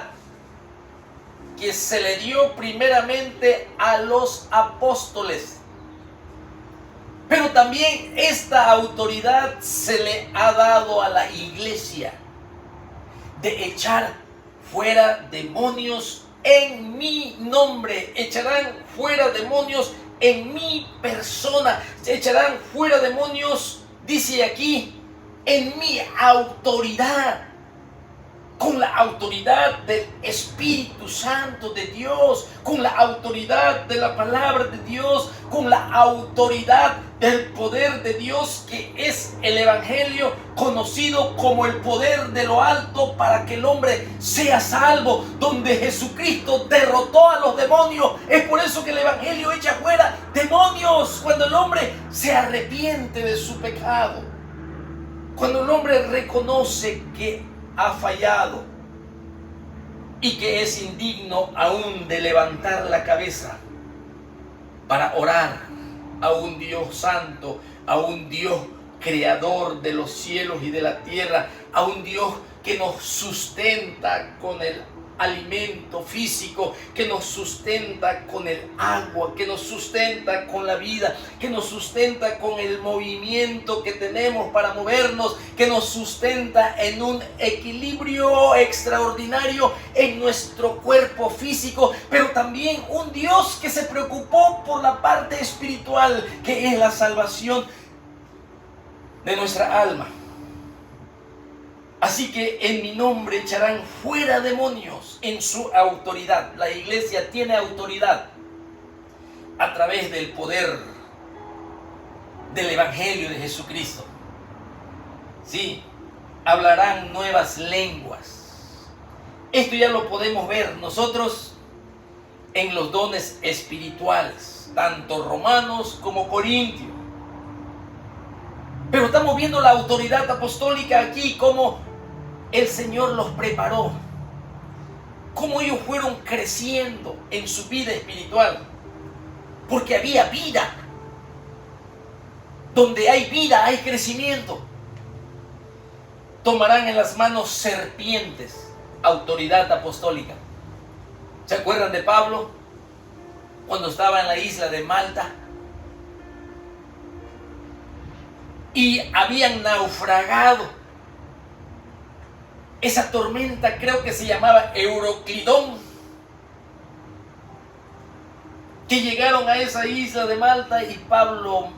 que se le dio primeramente a los apóstoles. Pero también esta autoridad se le ha dado a la iglesia de echar fuera demonios en mi nombre. Echarán fuera demonios en mi persona. Echarán fuera demonios, dice aquí, en mi autoridad. Con la autoridad del Espíritu Santo de Dios, con la autoridad de la palabra de Dios, con la autoridad del poder de Dios, que es el Evangelio, conocido como el poder de lo alto para que el hombre sea salvo, donde Jesucristo derrotó a los demonios. Es por eso que el Evangelio echa fuera demonios, cuando el hombre se arrepiente de su pecado, cuando el hombre reconoce que ha fallado y que es indigno aún de levantar la cabeza para orar a un Dios santo, a un Dios creador de los cielos y de la tierra, a un Dios que nos sustenta con el alimento físico, que nos sustenta con el agua, que nos sustenta con la vida, que nos sustenta con el movimiento que tenemos para movernos, que nos sustenta en un equilibrio extraordinario en nuestro cuerpo físico, pero también un Dios que se preocupó por la parte espiritual, que es la salvación de nuestra alma. Así que en mi nombre echarán fuera demonios en su autoridad. La iglesia tiene autoridad a través del poder del Evangelio de Jesucristo. Sí, hablarán nuevas lenguas. Esto ya lo podemos ver nosotros en los dones espirituales, tanto romanos como corintios. Pero estamos viendo la autoridad apostólica aquí, cómo el Señor los preparó, cómo ellos fueron creciendo en su vida espiritual, porque había vida. Donde hay vida hay crecimiento. Tomarán en las manos serpientes, autoridad apostólica. ¿Se acuerdan de Pablo cuando estaba en la isla de Malta? Y habían naufragado. Esa tormenta creo que se llamaba Euroclidón, que llegaron a esa isla de Malta y Pablo,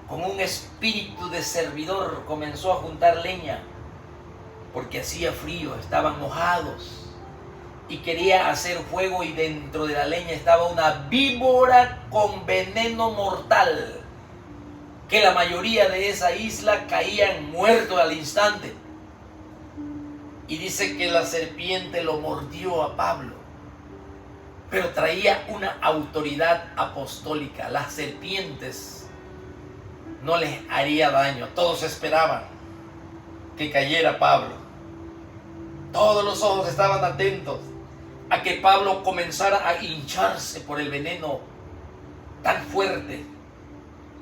con un espíritu de servidor, comenzó a juntar leña porque hacía frío, estaban mojados y quería hacer fuego, y dentro de la leña estaba una víbora con veneno mortal, que la mayoría de esa isla caían muertos al instante. Y dice que la serpiente lo mordió a Pablo, pero traía una autoridad apostólica. Las serpientes no les haría daño. Todos esperaban que cayera Pablo. Todos los ojos estaban atentos a que Pablo comenzara a hincharse por el veneno tan fuerte,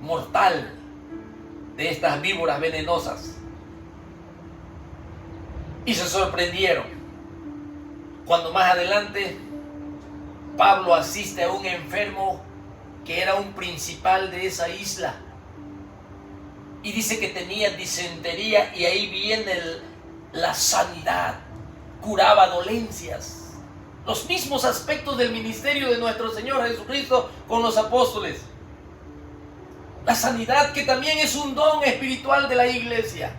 mortal, de estas víboras venenosas. Y se sorprendieron cuando más adelante Pablo asiste a un enfermo que era un principal de esa isla, y dice que tenía disentería, y ahí viene la sanidad, curaba dolencias. Los mismos aspectos del ministerio de nuestro Señor Jesucristo con los apóstoles. La sanidad, que también es un don espiritual de la iglesia.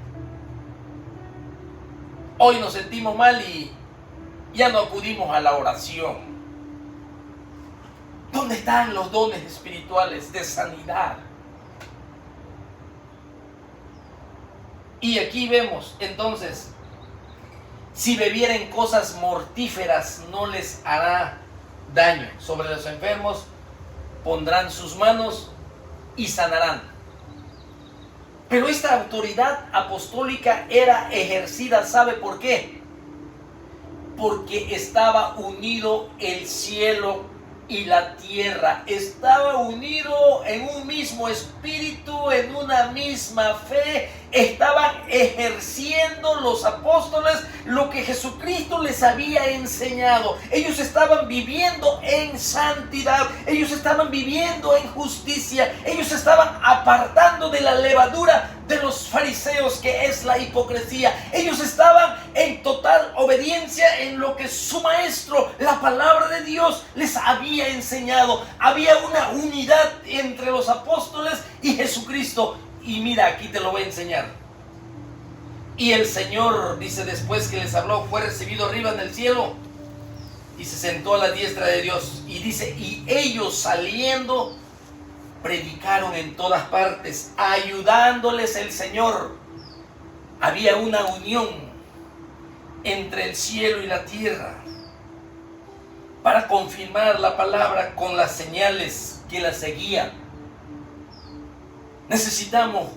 Hoy nos sentimos mal y ya no acudimos a la oración. ¿Dónde están los dones espirituales de sanidad? Y aquí vemos entonces Si bebieren cosas mortíferas, no les hará daño. Sobre los enfermos pondrán sus manos y sanarán. Pero esta autoridad apostólica era ejercida, ¿sabe por qué? Porque estaba unido el cielo y la tierra, estaba unido en un mismo espíritu, en una misma fe. Estaban ejerciendo los apóstoles lo que Jesucristo les había enseñado. Ellos estaban viviendo en santidad, ellos estaban viviendo en justicia, ellos estaban apartando de la levadura de los fariseos, que es la hipocresía. Ellos estaban en total obediencia en lo que su maestro, la palabra de Dios, les había enseñado. Había una unidad entre los apóstoles y Jesucristo. Y mira, aquí te lo voy a enseñar. Y el Señor, dice, después que les habló, fue recibido arriba en el cielo y se sentó a la diestra de Dios. Y dice, y ellos saliendo predicaron en todas partes, ayudándoles el Señor. Había una unión entre el cielo y la tierra para confirmar la palabra con las señales que la seguían. Necesitamos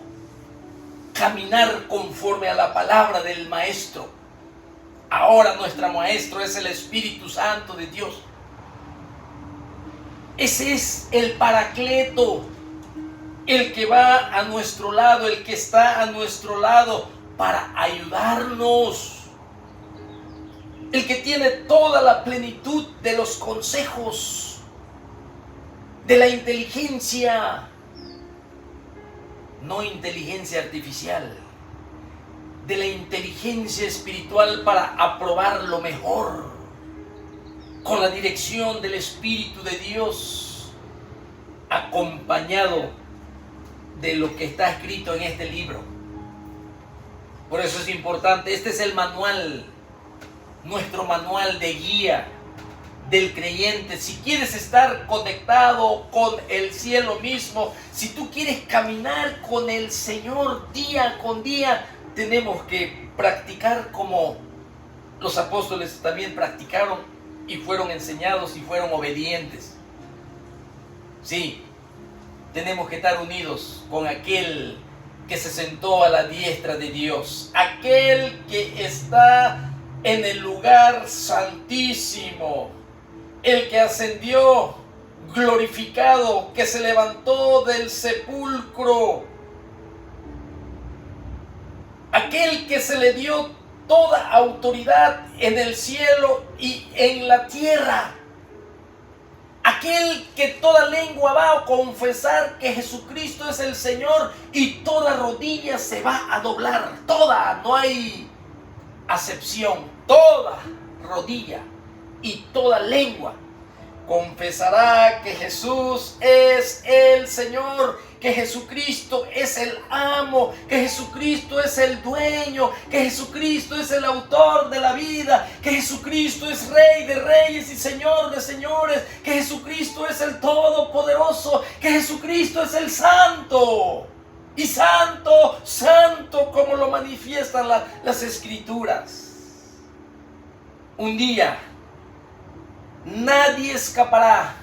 caminar conforme a la palabra del Maestro. Ahora nuestro Maestro es el Espíritu Santo de Dios. Ese es el Paracleto, el que va a nuestro lado, el que está a nuestro lado para ayudarnos. El que tiene toda la plenitud de los consejos, de la inteligencia. No inteligencia artificial, de la inteligencia espiritual para aprobar lo mejor, con la dirección del Espíritu de Dios, acompañado de lo que está escrito en este libro. Por eso es importante, este es el manual, nuestro manual de guía del creyente. Si quieres estar conectado con el cielo mismo, si tú quieres caminar con el Señor día con día, tenemos que practicar como los apóstoles también practicaron y fueron enseñados y fueron obedientes. Sí, tenemos que estar unidos con aquel que se sentó a la diestra de Dios, aquel que está en el lugar santísimo, el que ascendió glorificado, que se levantó del sepulcro, aquel que se le dio toda autoridad en el cielo y en la tierra, aquel que toda lengua va a confesar que Jesucristo es el Señor y toda rodilla se va a doblar, toda, no hay acepción, toda rodilla y toda lengua confesará que Jesús es el Señor, que Jesucristo es el amo, que Jesucristo es el dueño, que Jesucristo es el autor de la vida, que Jesucristo es Rey de reyes y Señor de señores, que Jesucristo es el Todopoderoso, que Jesucristo es el Santo. Y santo, santo, como lo manifiestan las Escrituras. Un día nadie escapará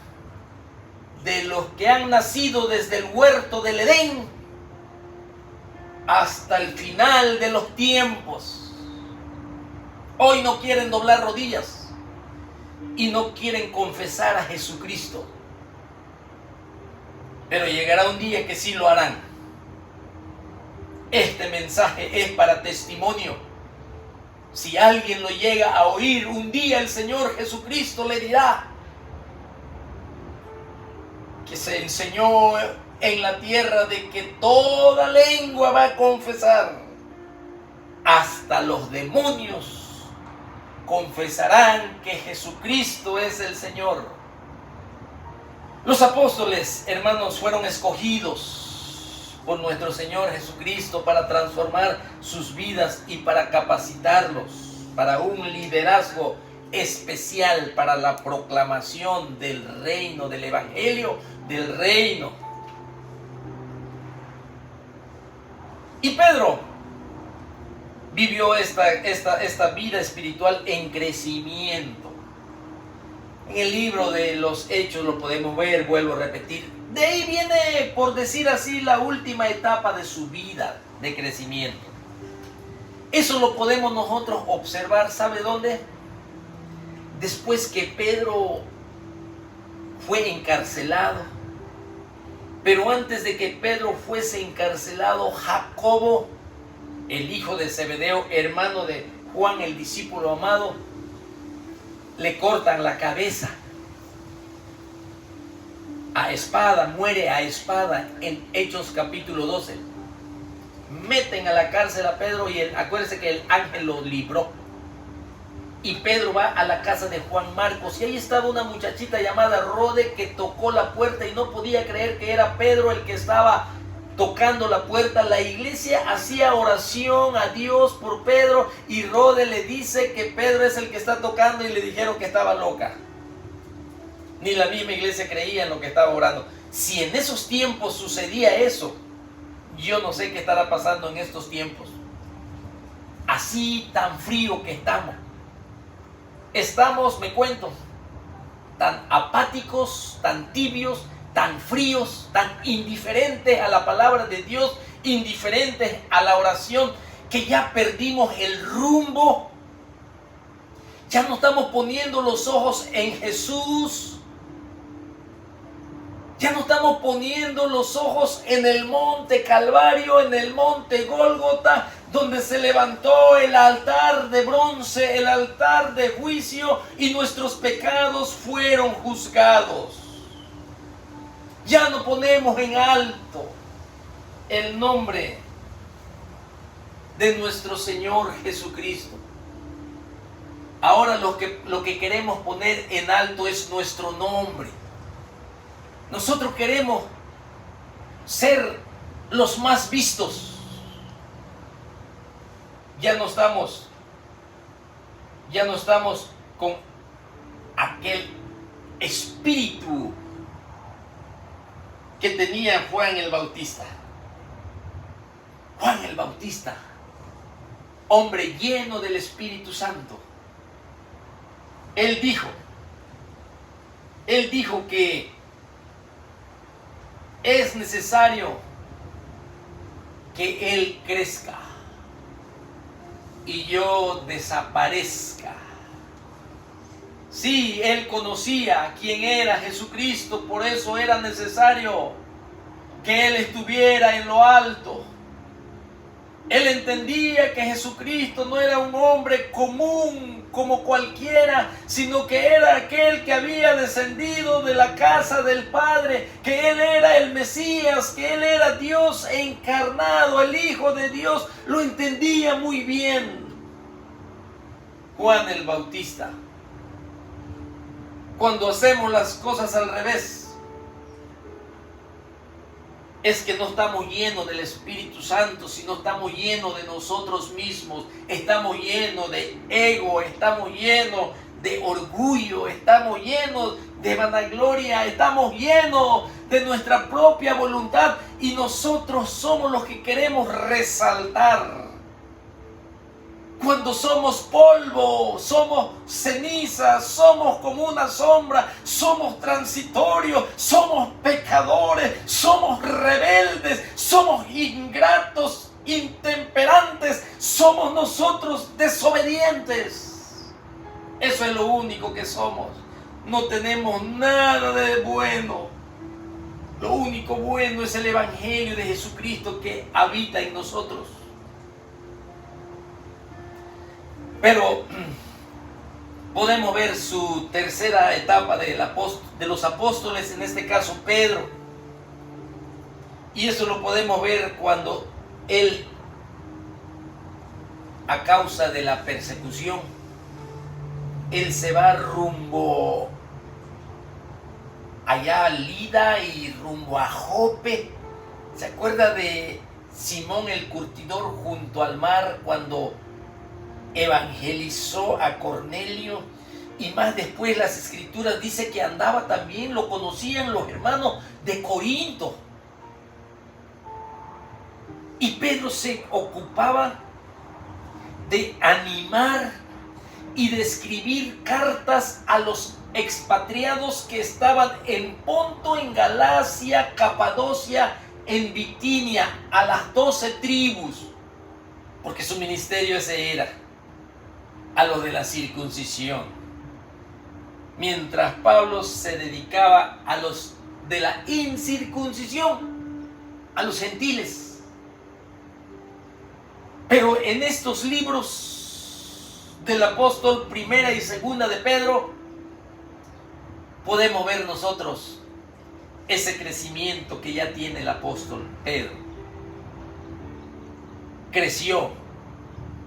de los que han nacido desde el huerto del Edén hasta el final de los tiempos. Hoy no quieren doblar rodillas y no quieren confesar a Jesucristo, pero llegará un día que sí lo harán. Este mensaje es para testimonio. Si alguien lo llega a oír, un día el Señor Jesucristo le dirá que se enseñó en la tierra de que toda lengua va a confesar. Hasta los demonios confesarán que Jesucristo es el Señor. Los apóstoles, hermanos, fueron escogidos por nuestro Señor Jesucristo para transformar sus vidas y para capacitarlos para un liderazgo especial para la proclamación del reino, del evangelio del reino. Y Pedro vivió esta vida espiritual en crecimiento. En el libro de los Hechos lo podemos ver, vuelvo a repetir. De ahí viene, por decir así, la última etapa de su vida de crecimiento. Eso lo podemos nosotros observar, ¿sabe dónde? Después que Pedro fue encarcelado. Pero antes de que Pedro fuese encarcelado, Jacobo, el hijo de Zebedeo, hermano de Juan, el discípulo amado, le cortan la cabeza a espada, muere a espada en Hechos capítulo 12. Meten a la cárcel a Pedro y acuérdense que el ángel lo libró. Y Pedro va a la casa de Juan Marcos y ahí estaba una muchachita llamada Rode que tocó la puerta y no podía creer que era Pedro el que estaba tocando la puerta. La iglesia hacía oración a Dios por Pedro y Rode le dice que Pedro es el que está tocando y le dijeron que estaba loca. Ni la misma iglesia creía en lo que estaba orando. Si en esos tiempos sucedía eso, yo no sé qué estará pasando en estos tiempos. Así tan frío que estamos. Estamos, me cuento, tan apáticos, tan tibios, tan fríos, tan indiferentes a la palabra de Dios, indiferentes a la oración, que ya perdimos el rumbo. Ya no estamos poniendo los ojos en Jesús. Ya no estamos poniendo los ojos en el monte Calvario, en el monte Gólgota, donde se levantó el altar de bronce, el altar de juicio, y nuestros pecados fueron juzgados. Ya no ponemos en alto el nombre de nuestro Señor Jesucristo. Ahora lo que queremos poner en alto es nuestro nombre. Nosotros queremos ser los más vistos. Ya no estamos con aquel espíritu que tenía Juan el Bautista. Juan el Bautista, hombre lleno del Espíritu Santo. Él dijo que es necesario que Él crezca y yo desaparezca. Sí, Él conocía quién era Jesucristo, por eso era necesario que Él estuviera en lo alto. Él entendía que Jesucristo no era un hombre común como cualquiera, sino que era aquel que había descendido de la casa del Padre, que Él era el Mesías, que Él era Dios encarnado, el Hijo de Dios. Lo entendía muy bien Juan el Bautista. Cuando hacemos las cosas al revés, es que no estamos llenos del Espíritu Santo, sino estamos llenos de nosotros mismos, estamos llenos de ego, estamos llenos de orgullo, estamos llenos de vanagloria, estamos llenos de nuestra propia voluntad y nosotros somos los que queremos resaltar. Cuando somos polvo, somos ceniza, somos como una sombra, somos transitorios, somos pecadores, somos rebeldes, somos ingratos, intemperantes, somos nosotros desobedientes. Eso es lo único que somos. No tenemos nada de bueno. Lo único bueno es el Evangelio de Jesucristo que habita en nosotros. Pero podemos ver su tercera etapa de los apóstoles, en este caso Pedro. Y eso lo podemos ver cuando él, a causa de la persecución, él se va rumbo allá a Lida y rumbo a Jope. ¿Se acuerda de Simón el curtidor junto al mar cuando evangelizó a Cornelio? Y más después las escrituras dice que andaba también, lo conocían los hermanos de Corinto. Y Pedro se ocupaba de animar y de escribir cartas a los expatriados que estaban en Ponto, en Galacia, Capadocia, en Bitinia, a las 12 tribus, porque su ministerio ese era, a lo de la circuncisión. Mientras Pablo se dedicaba a los de la incircuncisión, a los gentiles. Pero en estos libros del apóstol Primera y Segunda de Pedro, podemos ver nosotros ese crecimiento que ya tiene el apóstol Pedro. Creció.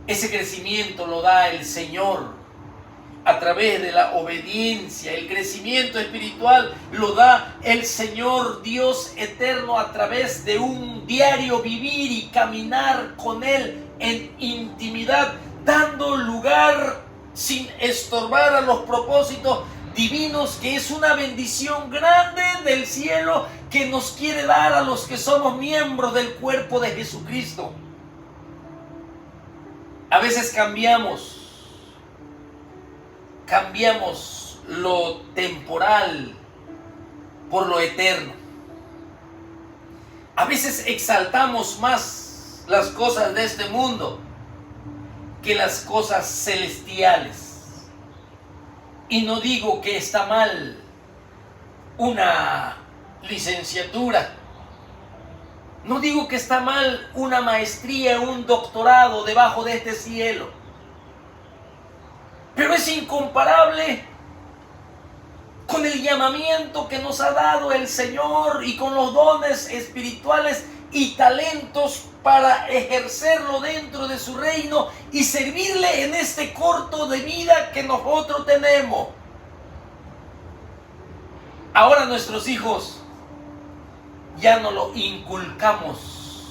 Ese crecimiento lo da el Señor a través de la obediencia. El crecimiento espiritual lo da el Señor Dios eterno a través de un diario vivir y caminar con Él en intimidad, dando lugar sin estorbar a los propósitos divinos, que es una bendición grande del cielo que nos quiere dar a los que somos miembros del cuerpo de Jesucristo. A veces cambiamos lo temporal por lo eterno. A veces exaltamos más las cosas de este mundo que las cosas celestiales. Y no digo que está mal una licenciatura. No digo que está mal una maestría, un doctorado debajo de este cielo. Pero es incomparable con el llamamiento que nos ha dado el Señor y con los dones espirituales y talentos para ejercerlo dentro de su reino y servirle en este corto de vida que nosotros tenemos. Ahora nuestros hijos ya no lo inculcamos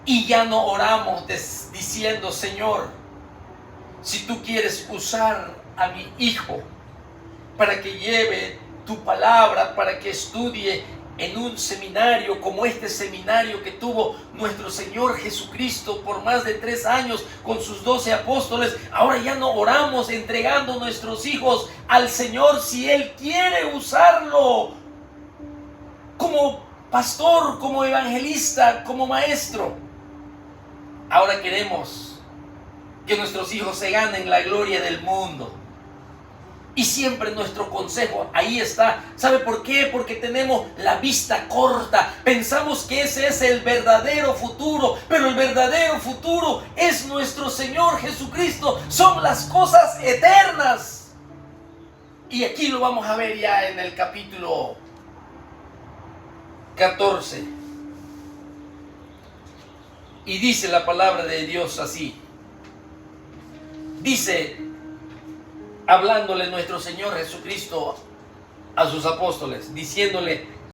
y ya no oramos diciendo: Señor, si tú quieres usar a mi hijo para que lleve tu palabra, para que estudie en un seminario como este seminario que tuvo nuestro Señor Jesucristo por más de 3 años con sus 12 apóstoles, ahora ya no oramos entregando nuestros hijos al Señor si Él quiere usarlo como pastor, como evangelista, como maestro. Ahora queremos que nuestros hijos se ganen la gloria del mundo. Y siempre nuestro consejo ahí está. ¿Sabe por qué? Porque tenemos la vista corta. Pensamos que ese es el verdadero futuro, pero el verdadero futuro es nuestro Señor Jesucristo. Son las cosas eternas. Y aquí lo vamos a ver ya en el capítulo 14. Y dice la palabra de Dios así. Dice, hablándole nuestro Señor Jesucristo a sus apóstoles, diciéndole: